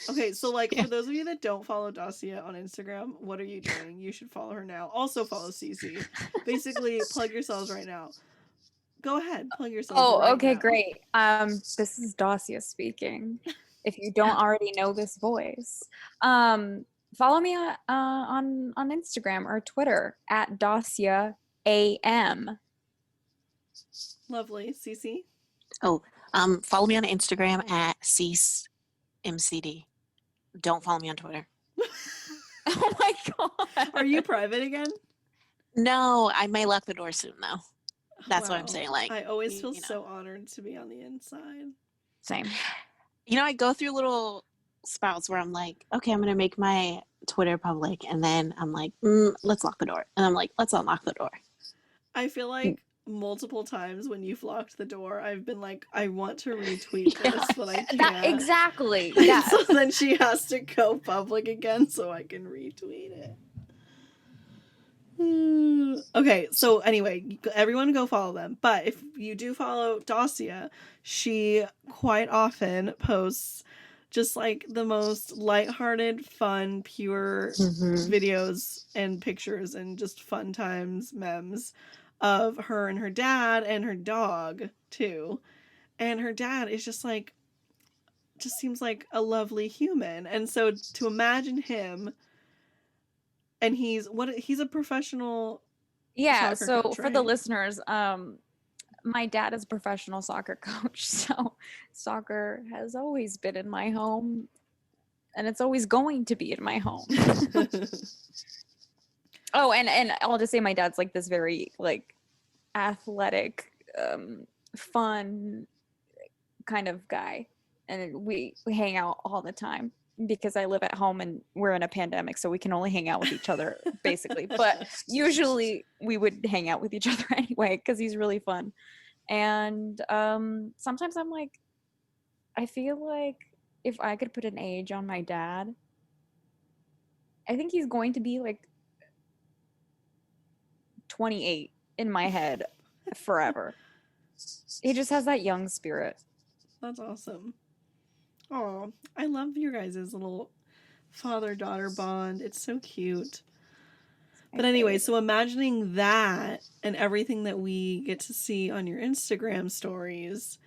Okay, so like for those of you that don't follow Dacia on Instagram, what are you doing? You should follow her now. Also follow Cece. Basically, plug yourselves right now. Go ahead, plug yourselves. Oh, okay, great. This is Dacia speaking. If you don't already know this voice, follow me on Instagram or Twitter at Dacia AM. Lovely, Cece. Oh, follow me on Instagram at Cece MCD. Don't follow me on Twitter. Oh my god. Are you private again? No, I may lock the door soon though. That's what I'm saying. Like, I always feel so honored to be on the inside. Same. You know, I go through little spouts where I'm like, okay, I'm gonna make my Twitter public, and then I'm like, let's lock the door, and I'm like, let's unlock the door. I feel like multiple times when you've locked the door, I've been like, I want to retweet this, but I can't. Exactly. Yeah. So then she has to go public again so I can retweet it. Okay, so anyway, everyone go follow them. But if you do follow Dacia, she quite often posts just like the most lighthearted, fun, pure videos and pictures and just fun times, memes of her and her dad and her dog too. And her dad is just like, just seems like a lovely human. And so to imagine him, and he's a professional. Yeah, soccer so coach, for right? the listeners, my dad is a professional soccer coach, so soccer has always been in my home, and it's always going to be in my home. Oh, and I'll just say my dad's like this very like athletic, fun kind of guy, and we hang out all the time because I live at home and we're in a pandemic, so we can only hang out with each other basically. But usually we would hang out with each other anyway because he's really fun. And sometimes I'm like, I feel like if I could put an age on my dad, I think he's going to be like 28 in my head forever. He just has that young spirit. That's awesome. Oh, I love your guys' little father-daughter bond. It's so cute. My But anyway, favorite. so imagining that and everything that we get to see on your Instagram stories,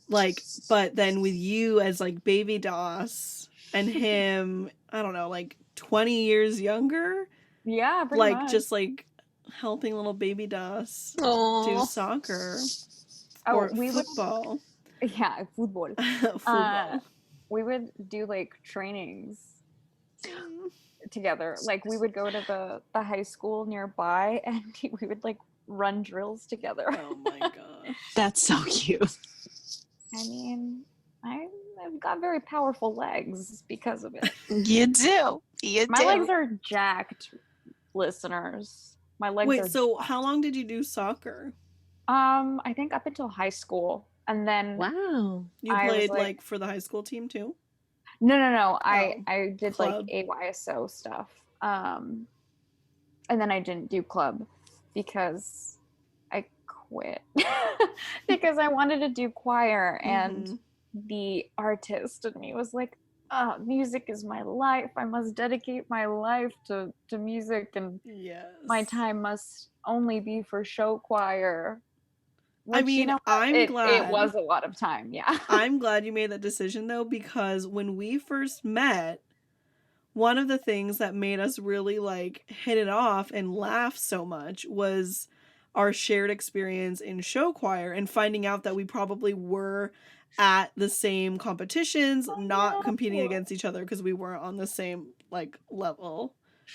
like, but then with you as like baby Doss and him, I don't know, like 20 years younger, Yeah, pretty like much. just like helping little baby Doss do Oh, soccer Oh, or we would. football. Yeah, football. Football. We would do like trainings Mm. together. Like we would go to the high school nearby, and we would like run drills together. Oh my gosh. that's so cute. I mean, I've got very powerful legs because of it. You do. You My do. legs are jacked, listeners. My legs Wait, are so jacked. how long did you do soccer? I think up until high school, and then Wow. You I was played like- like for the high school team too? no. Oh, I did club. like AYSO stuff. And then I didn't do club because I quit because I wanted to do choir, and Mhm. the artist in me was like, oh, music is my life. I must dedicate my life to music, and Yes. my time must only be for show choir. I Which, mean, you know, I'm it glad. was a lot of time, yeah. I'm glad you made that decision though, because when we first met, one of the things that made us really like hit it off and laugh so much was our shared experience in show choir and finding out that we probably were at the same competitions, not competing against each other because we weren't on the same like level.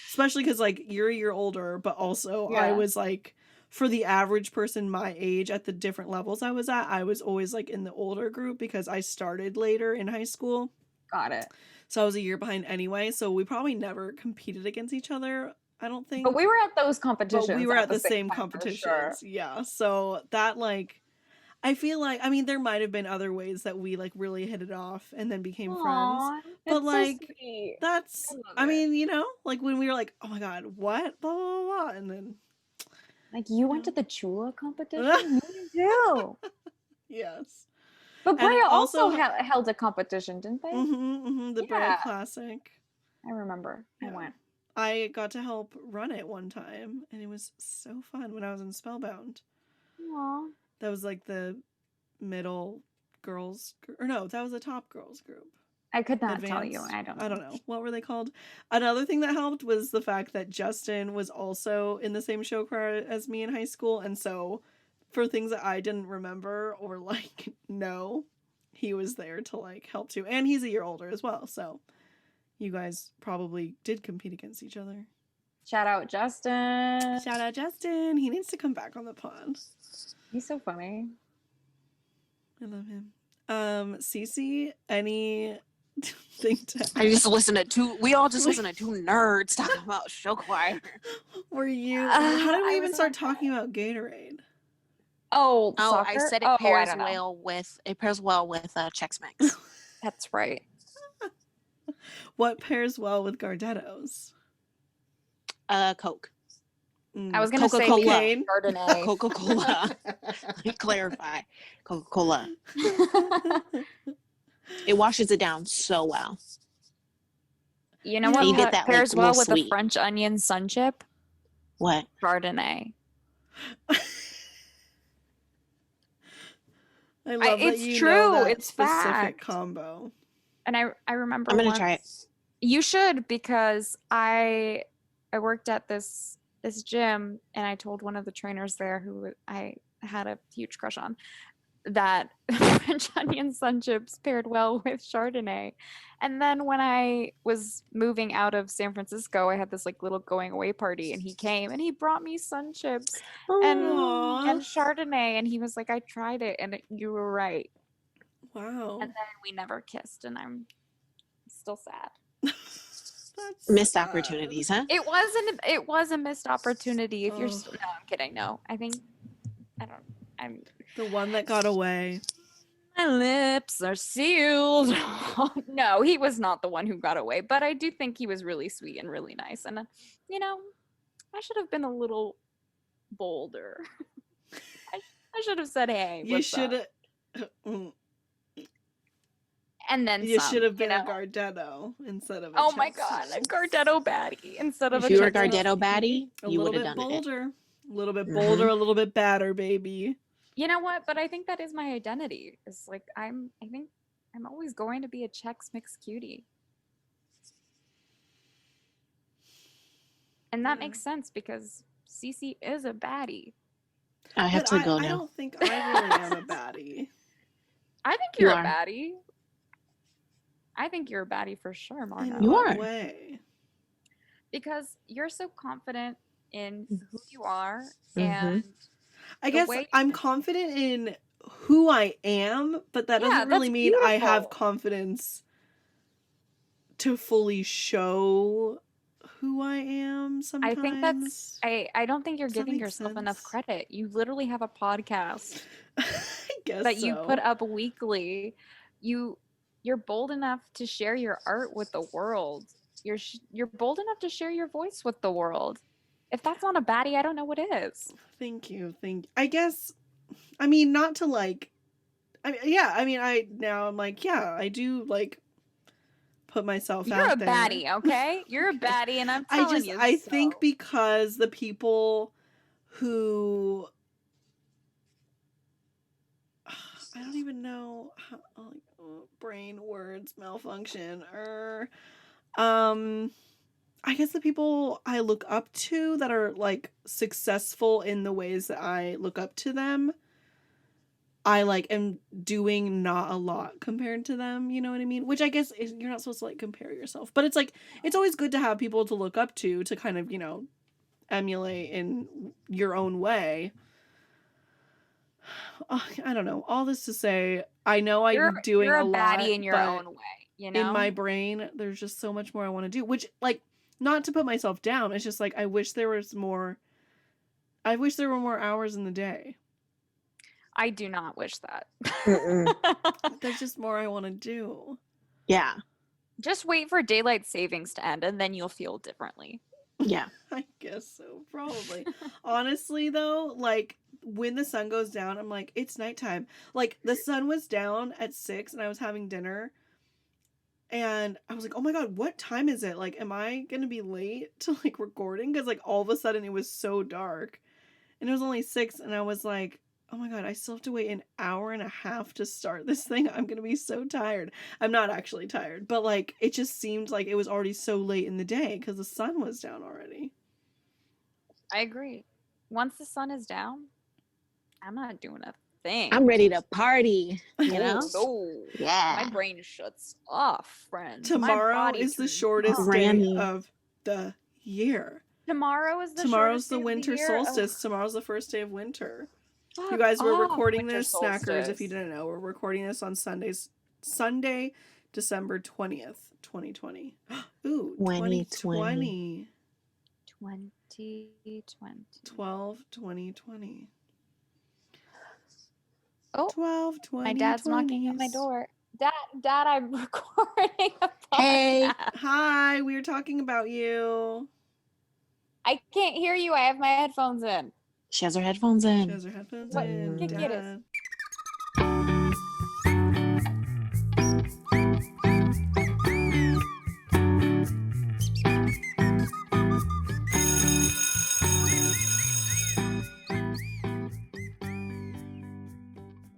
Especially because like you're a year older, but also I Yeah. was like, for the average person my age at the different levels I was at, I was always like in the older group because I started later in high school. Got it. So I was a year behind anyway. So we probably never competed against each other, I don't think. But we were at those competitions. But we were at the same time, for competitions. sure. Yeah. So that like, I feel like, I mean, there might have been other ways that we like really hit it off and then became friends. Aw, But that's so like, sweet. that's, I love I it. mean, you know, like when we were like, oh my God, what? Blah, blah, blah. And then, Like, you went to the Chula competition? Me too. yes. But And Brea it also also- held a competition, didn't they? The Brea Yeah. Classic. I remember. Yeah. I went. I got to help run it one time, and it was so fun when I was in Spellbound. Aw. That was like the middle girls, or no, that was the top girls group. I could not tell you. Advanced? I don't know. I don't know. What were they called? Another thing that helped was the fact that Justin was also in the same show choir as me in high school, and so for things that I didn't remember or like know, he was there to like help too. And he's a year older as well, so you guys probably did compete against each other. Shout out Justin. Shout out Justin. He needs to come back on the pod. He's so funny. I love him. Cece, any thing to I just listen to two. We all just listen to two nerds talking about show choir. Were you? Uh, How did we I even was start not- talking about Gatorade? Oh, Oh, soccer? I said it Oh, I pairs don't know. well with Chex Mix. That's right. What pairs well with Gardettos? Coke, I was gonna say Coca-Cola. because Chardonnay. Coca-Cola. Let me clarify, Coca-Cola. It washes it down so well. You know You what know- You get that, like, pairs well little with a sweet. French onion sun chip? What? Chardonnay. I love that it's you true, know that it's specific fact. combo. And I remember I'm gonna once, try it. You should, because I worked at this gym, and I told one of the trainers there, who I had a huge crush on, that French onion sun chips paired well with Chardonnay. And then when I was moving out of San Francisco, I had this like little going away party, and he came and he brought me sun chips and Aw. Chardonnay, and he was like, I tried it, and you were right. Wow. And then we never kissed, and I'm still sad. That's Missed sad. opportunities, huh? It was a missed opportunity. If you're Oh. no, I'm kidding. No, I'm The one that got away. my lips are sealed. No, he was not the one who got away, but I do think he was really sweet and really nice. And you know, I should have been a little bolder. I should have said, "Hey, You what's up?" should have. and then You some, should have been know? a Gardetto instead of a Oh my Chex god, a Mix. Gardetto baddie instead of If a you were a Chex Mix. Gardetto baddie, A you little would have bit done it. bolder. A little bit bolder, a little bit badder, baby. You know what? But I think that is my identity. It's like I think I'm always going to be a Chex Mix cutie. And that makes sense because Cece is a baddie. I have to go I now. don't think I really am a baddie. I think You you're a are. baddie. I think you're a baddie for sure, Marno. In You what are. way? Because you're so confident in who you are Mhm. and I the guess way- I'm confident in who I am, but that Yeah, doesn't really that's mean I have beautiful. confidence to fully show who I am sometimes. I think that's I don't think you're Does that giving make yourself enough sense? credit. You literally have a podcast I guess that you so. put up weekly. You're bold enough to share your art with the world. You're bold enough to share your voice with the world. If that's not a baddie, I don't know what is. Thank you. I guess, I mean, not to like, I'm like, yeah, I do like put myself You're out a there. baddie, okay? You're a baddie, and I'm telling you. I so. think because the people who I don't even know how, brain words malfunction I guess the people I look up to that are like successful in the ways that I look up to them, I like am doing not a lot compared to them, you know what I mean? Which I guess is, you're not supposed to like compare yourself, but it's like it's always good to have people to look up to kind of, emulate in your own way. I don't know. All this to say, I know I'm doing you're a a lot baddie in your but own way, you know? in my brain, there's just so much more I want to do, which like not to put myself down. It's just like I wish there were more hours in the day. I do not wish that. There's just more I want to do. Yeah. Just wait for daylight savings to end and then you'll feel differently. Yeah. I guess so, probably. Honestly, though, like when the sun goes down, I'm like, it's nighttime. Like the sun was down at 6 and I was having dinner. And I was like, oh my God, what time is it? Like, am I going to be late to like recording? Because like all of a sudden it was so dark. And it was only 6 and I was like, oh my God, I still have to wait an hour and a half to start this thing. I'm going to be so tired. I'm not actually tired, but like it just seemed like it was already so late in the day because the sun was down already. I agree. Once the sun is down, I'm not doing a thing. I'm ready to party, you know? No. Yeah. My brain shuts off, friends. My Tomorrow body is the turns shortest off. Granny. day of the year. Tomorrow's Tomorrow's shortest the day of winter year. solstice. Tomorrow's the first day of winter. Fuck You guys, we're off, recording winter this, snackers, if solstice. you didn't know. We're recording this on Sunday, December 20th, 2020. Ooh, 2020. 2020. 12/20/20. Oh, 12/20. my dad's knocking at my door. Dad, I'm recording a podcast. Hey. Hi, we were talking about you. I can't hear you. I have my headphones in. She has her headphones in. She has her headphones What? in. ¿Qué quieres? Dad.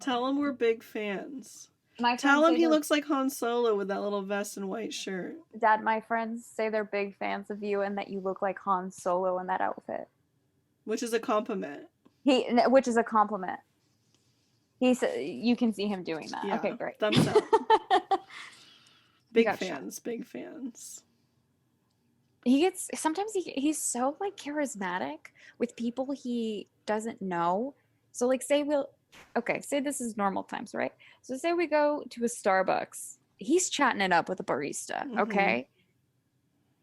Tell him we're big fans. My Tell friends him say he they're- looks like Han Solo with that little vest and white shirt. Dad, my friends say they're big fans of you and that you look like Han Solo in that outfit. Which is a compliment. Which is a compliment. You can see him doing that. Yeah, Okay, great. thumbs up. Big got fans, big fans. Sometimes he's so like charismatic with people he doesn't know. So like say this is normal times, right? So say we go to a Starbucks. He's chatting it up with a barista, Mhm. okay?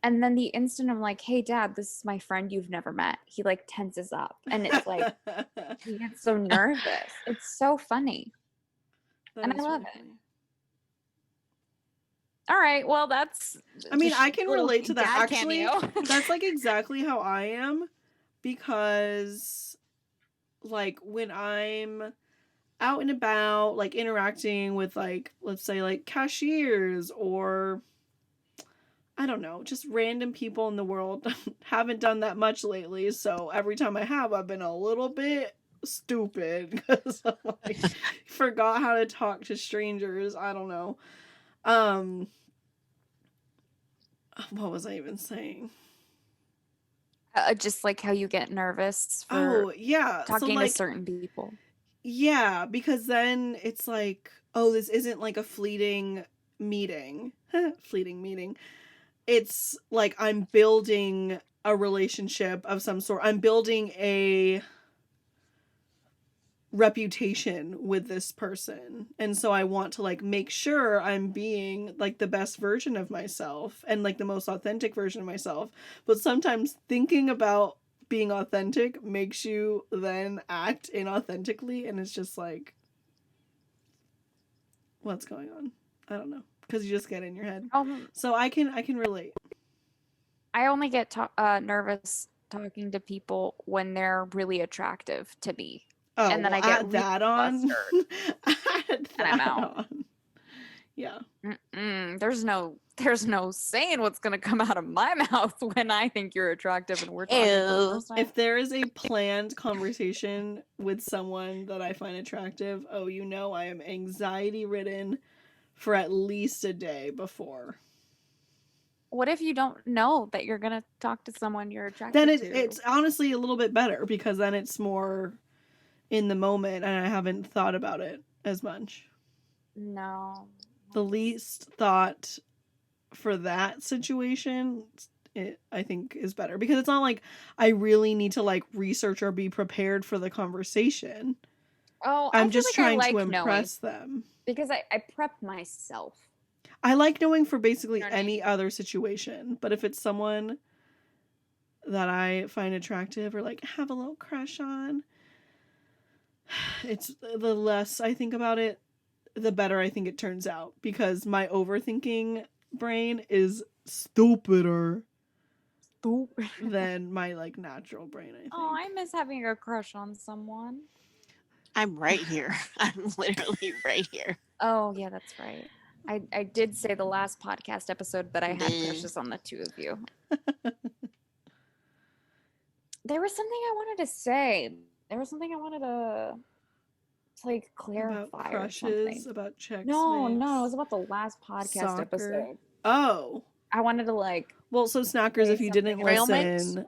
And then the instant I'm like, hey Dad, this is my friend you've never met. He like tenses up and it's like he gets so nervous. It's so funny. That and I is love really it. funny. All right, well that's I mean, just I can little relate to that. dad Actually, cameo. that's like exactly how I am, because like when I'm out and about, like interacting with like, let's say like cashiers or I don't know, just random people in the world. Haven't done that much lately, so every time I have, I've been a little bit stupid because I like, forgot how to talk to strangers. I don't know. What was I even saying? Just like how you get nervous for Oh, yeah. So talking to like, certain people. yeah, because then it's like, oh, this isn't like a fleeting meeting. Fleeting meeting. It's like I'm building a relationship of some sort. I'm building a reputation with this person. And so I want to like make sure I'm being like the best version of myself and like the most authentic version of myself. But sometimes thinking about being authentic makes you then act inauthentically, and it's just like, what's going on? I don't know, because you just get in your head. So I can relate. I only get nervous talking to people when they're really attractive to me. Oh, and then well, I get add really that on. flustered. And I'm out. on. Yeah. There's no saying what's gonna come out of my mouth when I think you're attractive and we're talking for the first time. If there is a planned conversation with someone that I find attractive, oh, you know I am anxiety ridden for at least a day before. What if you don't know that you're gonna talk to someone you're attracted Then to? it's honestly a little bit better, because then it's more in the moment and I haven't thought about it as much. No. The least thought for that situation, I think, is better, because it's not like I really need to like research or be prepared for the conversation. Oh, I'm just trying to impress them. Because I prep myself. I like knowing for basically You know what I any other situation, but if it's someone that I find attractive or like have a little crush on, it's the less I think about it, the better I think it turns out, because my overthinking brain is stupider than my like natural brain, I think. Oh, I miss having a crush on someone. I'm right here. I'm literally right here. Oh, yeah, that's right. I did say the last podcast episode that I had crushes on the two of you. There was something I wanted to say. There was something I wanted to like clarify about crushes, about Chex No, Mix, it was about the last podcast episode. Oh. I wanted to like. Well, so snackers, if you didn't Trail listen,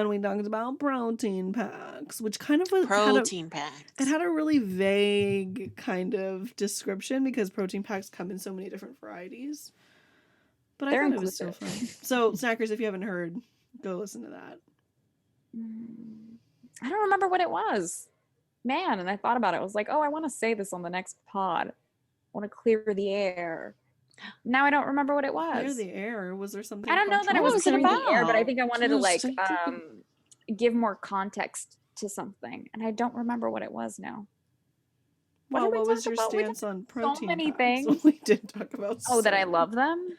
we talked about protein packs, which kind of was protein packs. It had a really vague kind of description because protein packs come in so many different varieties. But I thought it was still fun. So snackers, if you haven't heard, go listen to that. I don't remember what it was. Man, and I thought about it. I was like, oh, I want to say this on the next pod. I want to clear the air. Now I don't remember what it was. Clear the air? Was there something? I don't know that it was clearing the air, but I think I wanted to like give more context to something, and I don't remember what it was now. Well, what was your stance on protein? So many packs? things. We did talk about. That I love them.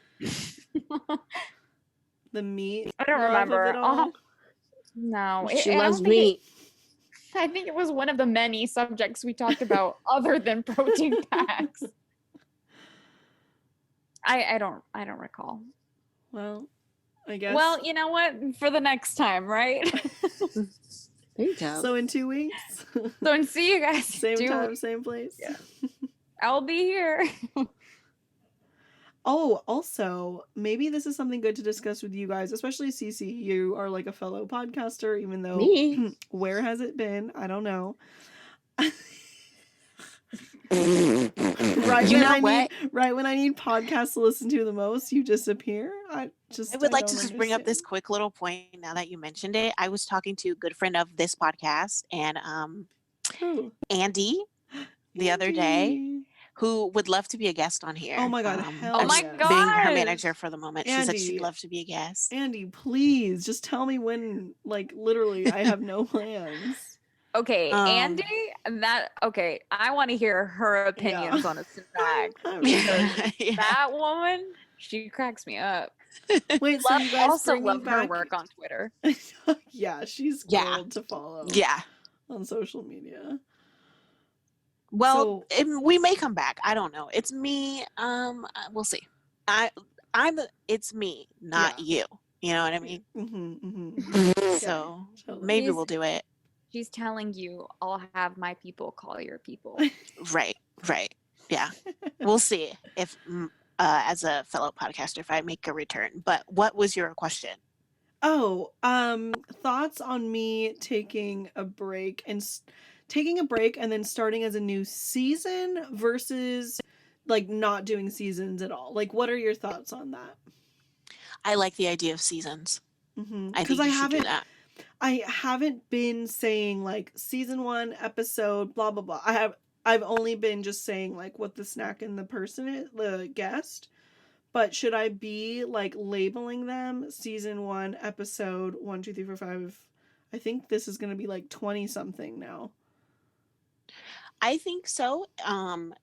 The meat. I don't remember. No, she loves meat. I think it was one of the many subjects we talked about other than protein packs. I don't recall. Well, I guess. Well, you know what? For the next time, right? There you go. So in 2 weeks. So and see you guys. Same time, same place. Yeah. I'll be here. Oh, also, maybe this is something good to discuss with you guys, especially Cece. You are like a fellow podcaster, even though where has it been? I don't know. Right when I need podcasts to listen to the most, you disappear. I would like to just bring up this quick little point now that you mentioned it. I was talking to a good friend of this podcast and Andy the other day, who would love to be a guest on here. Oh my god, hell oh my yes. god. Being her manager for the moment. Andy, she said she'd love to be a guest. Andy, please just tell me when. Like literally, I have no plans. Okay, Andy, I want to hear her opinions on a snack. That woman, she cracks me up. Wait, so you guys also love her work on Twitter. Yeah, she's gold to follow. Yeah, on social media. Well, So we may come back. I don't know. It's me. We'll see. It's me, not you. You know what I mean? So totally. maybe we'll do it. She's telling you, I'll have my people call your people. Right. Yeah. We'll see if, as a fellow podcaster, if I make a return. But what was your question? Oh, thoughts on me taking a break and then starting as a new season versus like not doing seasons at all. Like, what are your thoughts on that? I like the idea of seasons. I Because think you should do that. I haven't been saying like season 1 episode blah blah blah. I've only been just saying like what the snack and the person is, the guest. But should I be like labeling them season 1 episode 1 2 3 4 5? I think this is going to be like 20 something now. I think so.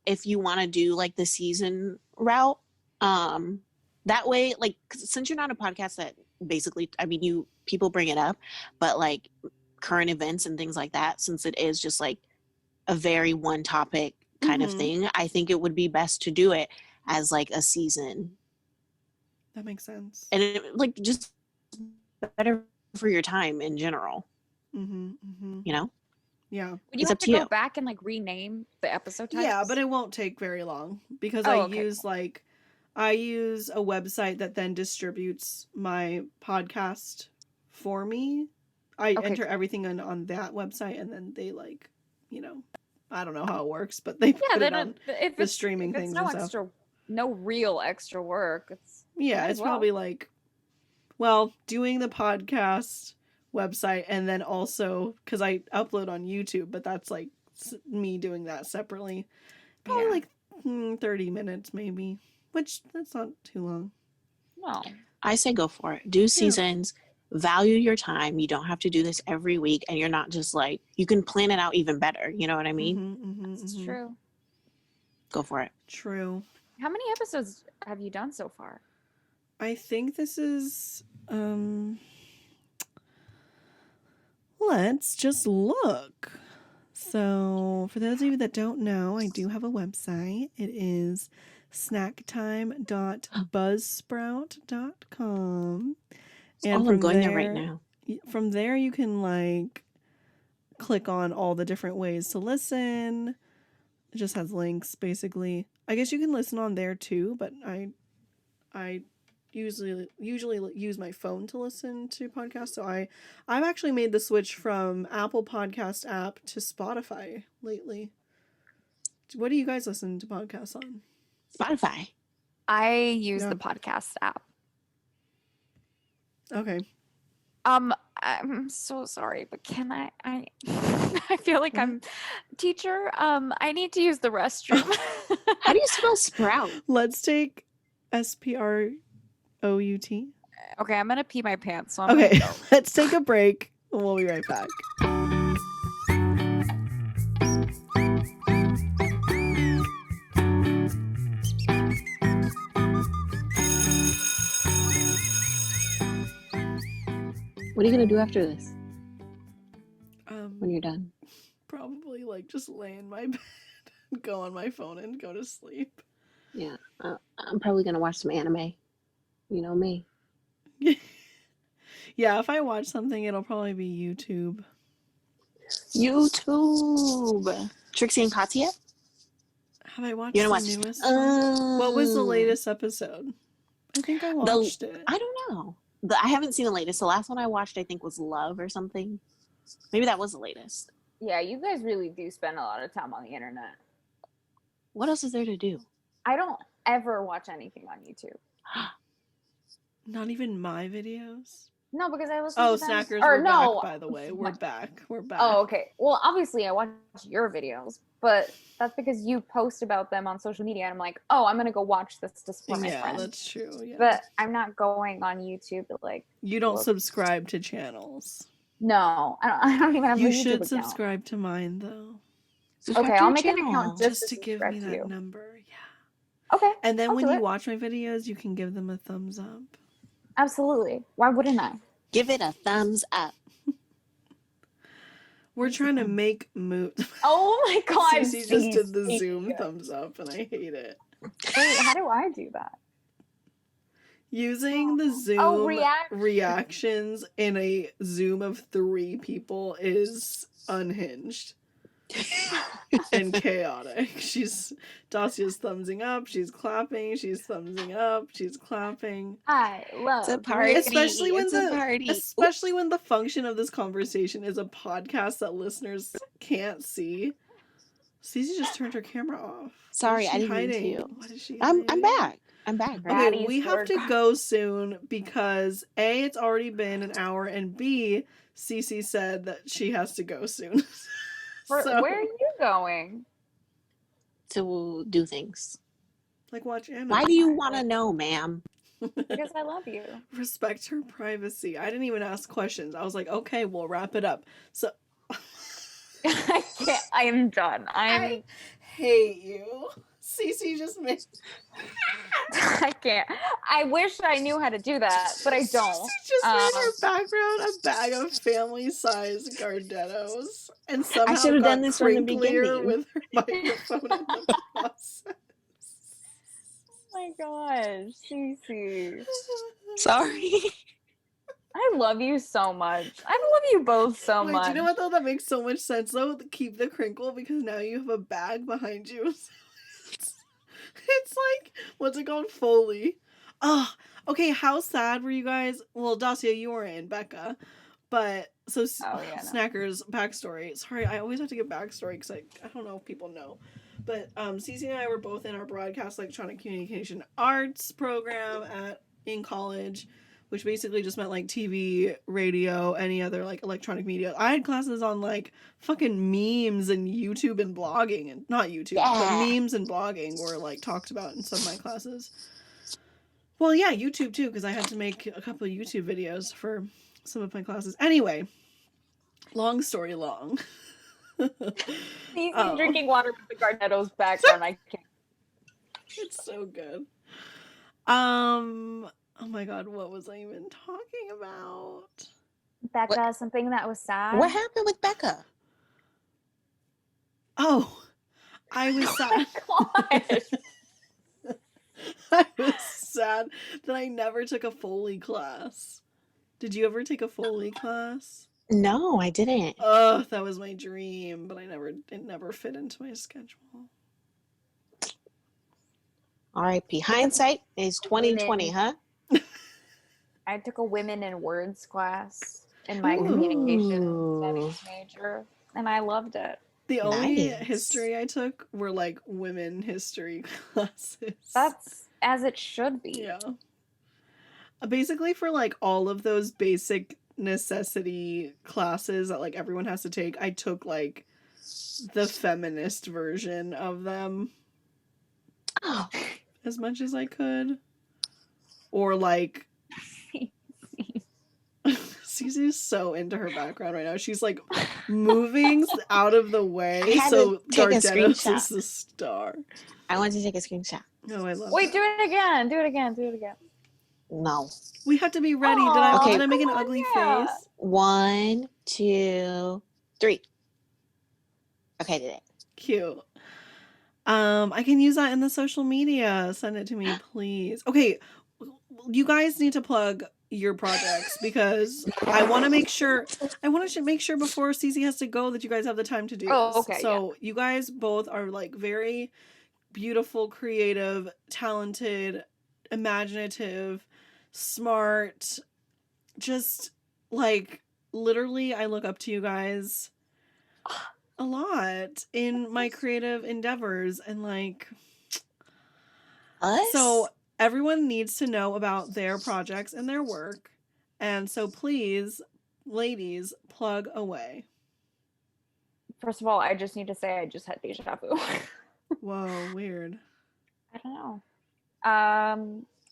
If you want to do like the season route, that way, like, since you're not a podcast that basically, I mean, people bring it up, but like current events and things like that, since it is just like a very one topic kind of thing, I think it would be best to do it as like a season. That makes sense. And it, like, just better for your time in general. You know? Yeah. Would you It's have up to to go you. back and like rename the episode types? Yeah, but it won't take very long because I use a website that then distributes my podcast for me. I enter everything on that website and then they like, I don't know how it works, but they put it on the streaming things and stuff. No real extra work. It's probably like, doing the podcast website and then also because I upload on YouTube, but that's like me doing that separately. Probably like 30 minutes maybe, which that's not too long. No. I say go for it. Do seasons. Value your time. You don't have to do this every week, and you're not just like, you can plan it out even better. You know what I mean? That's true. Go for it. True. How many episodes have you done so far? I think this is let's just look. So, for those of you that don't know, I do have a website. It is snacktime.buzzsprout.com. And I'm going there right now. From there, you can like click on all the different ways to listen. It just has links, basically. I guess you can listen on there too, but I usually use my phone to listen to podcasts. So I've actually made the switch from Apple Podcast app to Spotify lately. What do you guys listen to podcasts on? Spotify. I use the podcast app. Okay. I'm so sorry, but can I I feel like I'm teacher. I need to use the restroom. How do you spell sprout? Let's take SPROUT. Okay, I'm gonna pee my pants. So Okay, let's take a break. We'll be right back. What are you gonna do after this? When you're done? Probably like just lay in my bed, go on my phone, and go to sleep. Yeah, I'm probably gonna watch some anime. You know me. Yeah, if I watch something, it'll probably be YouTube. Trixie and Katya? Have I watched the newest one? What was the latest episode? I think I watched it. I don't know. I haven't seen the latest. The last one I watched, I think, was Love or something. Maybe that was the latest. Yeah, you guys really do spend a lot of time on the internet. What else is there to do? I don't ever watch anything on YouTube. Not even my videos? No, because I listen to them. Snackers, we're back, by the way. We're back. Oh, okay. Well, obviously, I watch your videos, but that's because you post about them on social media, and I'm like, oh, I'm going to go watch this to support my friend. Yeah, that's true. Yeah. But I'm not going on YouTube to, like... You don't subscribe to channels. No, I don't even have a YouTube account. You should subscribe to mine, though. Okay, I'll make an account just to give me that number. Yeah. Okay. And then when you watch my videos, you can give them a thumbs up. Absolutely. Why wouldn't I? Give it a thumbs up. We're trying to make moves. Oh my god, Cece just did the Cece. Zoom thumbs up, and I hate it. Wait, how do I do that? Using the Zoom Oh, reactions in a Zoom of 3 people is unhinged and chaotic. Dacia's thumbsing up, she's clapping, she's thumbsing up, she's clapping. I love It's a party. Especially when It's a party. especially when the function of this conversation is a podcast that listeners can't see. Cece just turned her camera off. Sorry, What is she I didn't mean hiding? to. What is she I'm hiding? back. I'm back. Okay, Daddy's we have to work. go soon because A, it's already been an hour, and B, Cece said that she has to go soon. So, Where are you going? To do things. like, watch anime. Why do you want to know, ma'am? Because I love you. Respect her privacy. I didn't even ask questions. I was like, okay, we'll wrap it up. So I can't. I am done. I hate you. Cece just made. I can't. I wish I knew how to do that, but I don't. Cece just made her background a bag of family-sized Gardettos, and somehow should have got done this from the crinklier beginning. with her microphone in the process. Oh my gosh, Cece. Sorry. I love you so much. I love you both so Wait, much. do you know what though? That makes so much sense though. Keep the crinkle because now you have a bag behind you. It's like, what's it called? Foley. Oh, okay. How sad were you guys? Well, Dacia, you were in Becca, but so Oh, yeah, no. Snackers backstory. Sorry, I always have to give backstory because I don't know if people know. But Cece and I were both in our broadcast electronic communication arts program in college, which basically just meant like TV, radio, any other like electronic media. I had classes on like fucking memes and YouTube and blogging, and not YouTube, but memes and blogging were like talked about in some of my classes. Well, yeah, YouTube too, because I had to make a couple of YouTube videos for some of my classes. Anyway, long story long. Cece drinking water with the Gardetto's background. I can't. It's so good. Oh my god, what was I even talking about? Becca, something that was sad. What happened with Becca? Oh, I was sad. Oh my gosh. I was sad that I never took a Foley class. Did you ever take a Foley class? No, I didn't. Oh, that was my dream, but it never fit into my schedule. R.I.P. Hindsight is 2020, huh? I took a women in words class in my communication studies major, and I loved it. The only Nice. history I took were like women history classes. That's as it should be. Yeah. Basically for like all of those basic necessity classes that like everyone has to take, I took like the feminist version of them Oh, as much as I could. Or like Cece's so into her background right now. She's like moving out of the way had so to take a Gardetto's screenshot. is the star. I want to take a screenshot. Oh, I love Wait, that. do it again. Do it again. Do it again. No. We have to be ready. Aw, Did I make an come on, ugly yeah. face? 1, 2, 3. Okay, did it. Cute. I can use that in the social media. Send it to me, please. Okay, you guys need to plug your projects because I want to make sure before Cece has to go that you guys have the time to do Oh, this. okay, So you guys both are like very beautiful, creative, talented, imaginative, smart. Just like literally, I look up to you guys a lot in my creative endeavors, and like Us? so everyone needs to know about their projects and their work, and so please, ladies, plug away. First of all, I just need to say I just had deja vu. Whoa, weird. I don't know.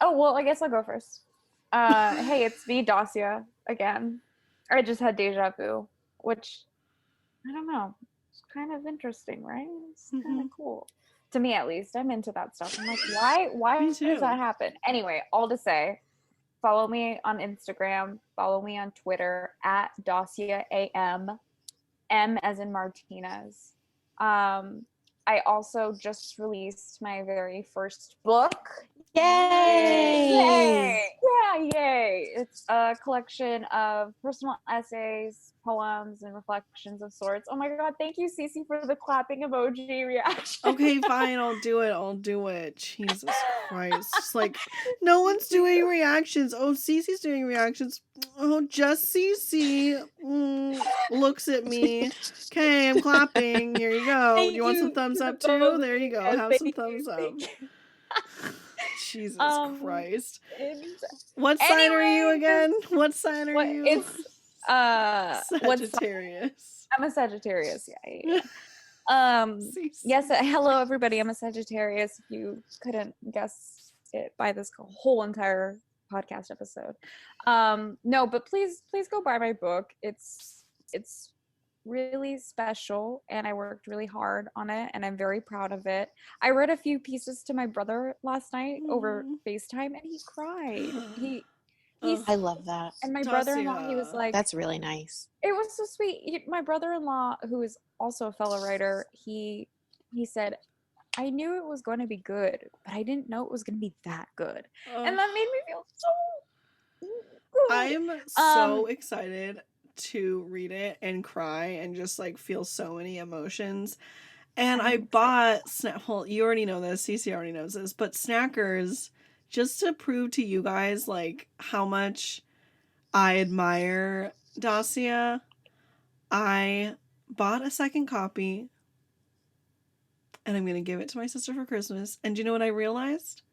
Oh well, I guess I'll go first. Hey, it's me, Dacia, again. I just had deja vu, which I don't know. It's kind of interesting, right? It's kind of cool. To me, at least. I'm into that stuff. I'm like, why Me does too. that happen? Anyway, all to say, follow me on Instagram, follow me on Twitter at DaciaAM, M as in Martinez. I also just released my very first book. Yay! Yeah, yay! It's a collection of personal essays, poems, and reflections of sorts. Oh my god, thank you, Cece, for the clapping emoji reaction. Okay, fine, I'll do it. Jesus Christ. Just like, no one's doing reactions. Oh, Cece's doing reactions. Oh, just Cece looks at me. Okay, I'm clapping. Here you go. Thank Do you want some thumbs to the up too? both There you go. guys. Have some Thank thumbs you, up. thank you. Jesus Christ. And What sign are you anyway, again? What sign are what you? it's what's Sagittarius. I'm a Sagittarius. Yeah. Cece. Yes. Hello, everybody. I'm a Sagittarius. If you couldn't guess it by this whole entire podcast episode, no, but please go buy my book. It's really special, and I worked really hard on it, and I'm very proud of it. I read a few pieces to my brother last night over FaceTime, and he cried. He's I love that. and my brother-in-law, he was Dacia. like, That's really nice. it was so sweet. My brother-in-law, who is also a fellow writer, he said, I knew it was going to be good, but I didn't know it was going to be that good. And that made me feel so good. I'm so excited to read it and cry and just like feel so many emotions. And I bought well, you already know this, Cece already knows this, but Snackers, just to prove to you guys like how much I admire Dacia, I bought a second copy and I'm gonna give it to my sister for Christmas. And do you know what I realized?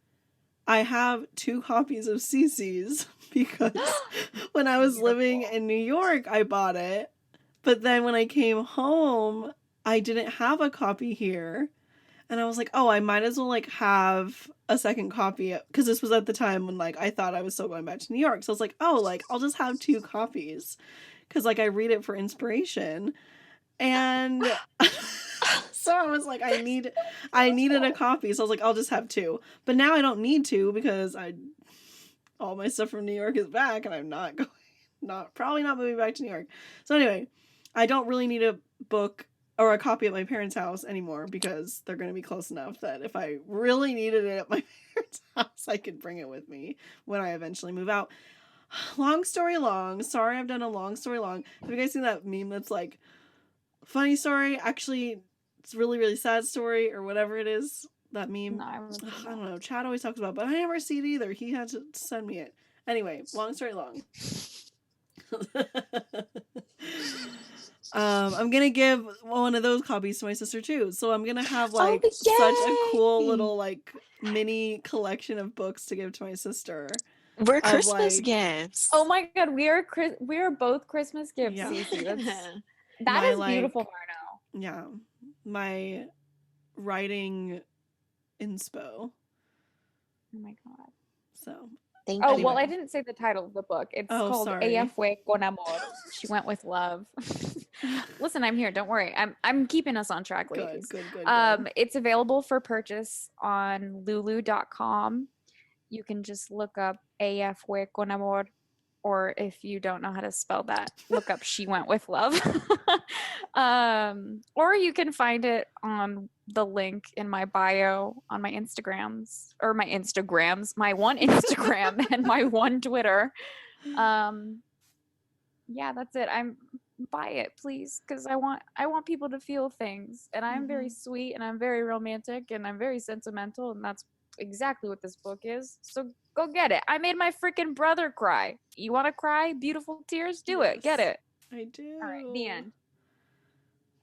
I have 2 copies of Cece's because when I was living in New York, I bought it. But then when I came home, I didn't have a copy here. And I was like, oh, I might as well like have a second copy, because this was at the time when like I thought I was still going back to New York. So I was like, oh, like I'll just have 2 copies because like I read it for inspiration. And so I was like, I needed a copy. So I was like, I'll just have 2. But now I don't need to because all my stuff from New York is back and I'm probably not moving back to New York. So anyway, I don't really need a book or a copy at my parents' house anymore because they're going to be close enough that if I really needed it at my parents' house, I could bring it with me when I eventually move out. Long story long. Sorry, I've done a long story long. Have you guys seen that meme that's like, funny story, actually, it's a really, really sad story or whatever it is? That meme. No, I don't know. Chad always talks about it, but I never see it either. He had to send me it. Anyway, long story long. I'm gonna give one of those copies to my sister too. So I'm gonna have like such a cool little like mini collection of books to give to my sister. We're Christmas gifts. Oh my god, we are both Christmas gifts, Yeah. Cece. That is beautiful, Marno. Yeah, my writing inspo. Oh my god. So. Thank you. Well, I didn't say the title of the book. It's called Ella Fue con Amor. She went with love. Listen, I'm here. Don't worry. I'm keeping us on track, ladies. Good. It's available for purchase on lulu.com. You can just look up Ella Fue con Amor, or if you don't know how to spell that, look up She Went with Love. Or you can find it on the link in my bio on my Instagrams, my one Instagram and my one Twitter. Yeah, that's it. Buy it, please, because I want people to feel things, and I'm very sweet, and I'm very romantic, and I'm very sentimental, and that's exactly what this book is. So go get it. I made my freaking brother cry. You want to cry? Beautiful tears? Do it. Get it. I do. All right, the end.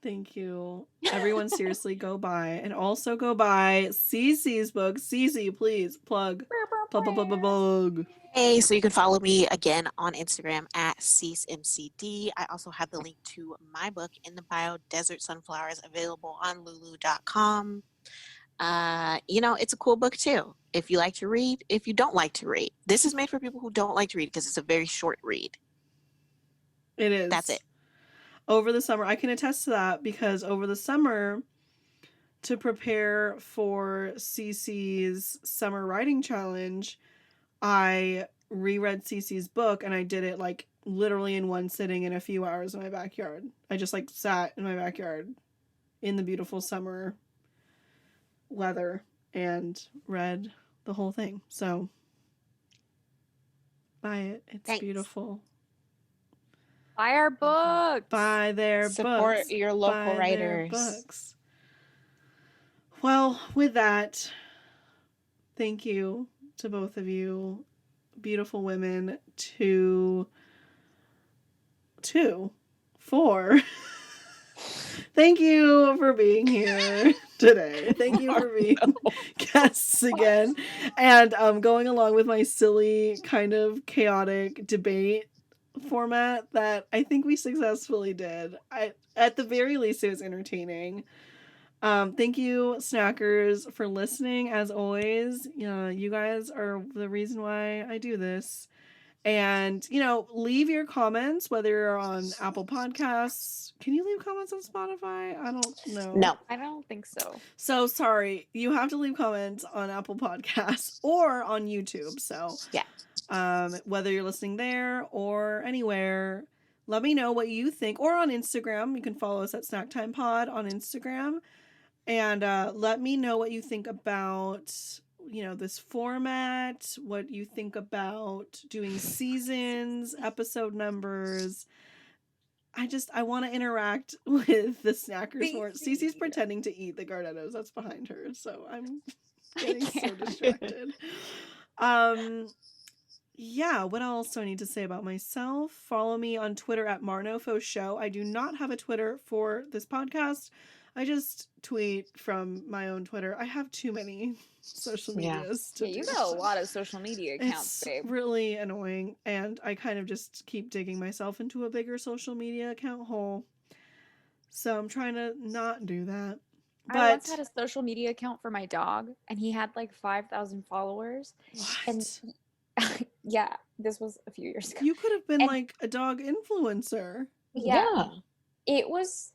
Thank you. Everyone, seriously, go buy. And also go buy Cece's book. Cece, please, plug. Plug. Hey, so you can follow me again on Instagram at CeceMCD. I also have the link to my book in the bio, Desert Sunflowers, available on lulu.com. It's a cool book too. If you like to read, if you don't like to read. This is made for people who don't like to read because it's a very short read. It is. That's it. Over the summer, I can attest to that because over the summer, to prepare for Cece's summer writing challenge, I reread Cece's book, and I did it like literally in one sitting in a few hours in my backyard. I just like sat in my backyard in the beautiful summer weather and read the whole thing. So buy it. It's Thanks. beautiful. Buy our books. Buy their Support books. your local Buy their writers. books. Well, with that, thank you to both of you, beautiful women, four. Thank you for being here today. Thank you for being guests again. And going along with my silly, kind of chaotic debate format that I think we successfully did. At the very least, it was entertaining. Thank you, snackers, for listening. As always, you guys are the reason why I do this. And, leave your comments, whether you're on Apple Podcasts. Can you leave comments on Spotify? I don't know. No. I don't think so. So, sorry. You have to leave comments on Apple Podcasts or on YouTube. So, Yeah. whether you're listening there or anywhere, let me know what you think. Or on Instagram. You can follow us at Snacktime Pod on Instagram. And let me know what you think about, this format, what you think about doing seasons, episode numbers. I want to interact with the snackers more. Cece's pretending to eat the Gardettos. That's behind her. So I'm getting so distracted. Yeah, what else do I need to say about myself? Follow me on Twitter at MarnoFoShow. I do not have a Twitter for this podcast. I just tweet from my own Twitter. I have too many social medias. Yeah, you got a lot of social media accounts, babe. It's really annoying, and I kind of just keep digging myself into a bigger social media account hole. So I'm trying to not do that. But I once had a social media account for my dog, and he had like 5,000 followers. what? And yeah, this was a few years ago. You could have been And- like a dog influencer. Yeah. It was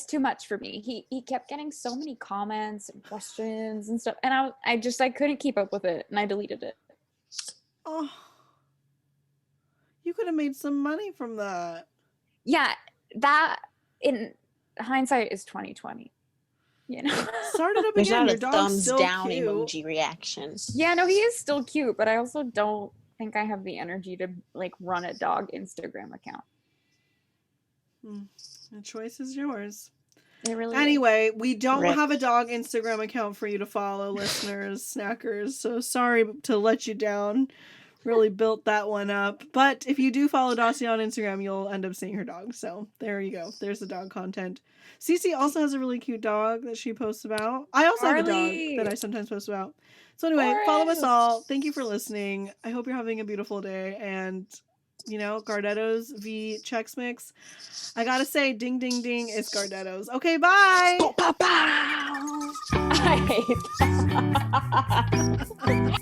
too much for me. He kept getting so many comments and questions and stuff, and I couldn't keep up with it, and I deleted it. Oh, you could have made some money from that. Yeah, that in hindsight is 2020. Start it up There's again. not Your a dog's thumbs still down cute. emoji reaction. Yeah, no, he is still cute, but I also don't think I have the energy to like run a dog Instagram account. The choice is yours. It really Anyway, we don't Rip. have a dog Instagram account for you to follow, listeners, snackers. So sorry to let you down. Really built that one up. But if you do follow Dacia on Instagram, you'll end up seeing her dog. So there you go. There's the dog content. Cece also has a really cute dog that she posts about. I also have a Charlie. dog that I sometimes post about. So anyway, follow us all. Thank you for listening. I hope you're having a beautiful day. And, Gardettos v Chex Mix. I gotta say, ding, ding, ding, it's Gardettos. Okay, bye! Pow, pow, pow. I hate that.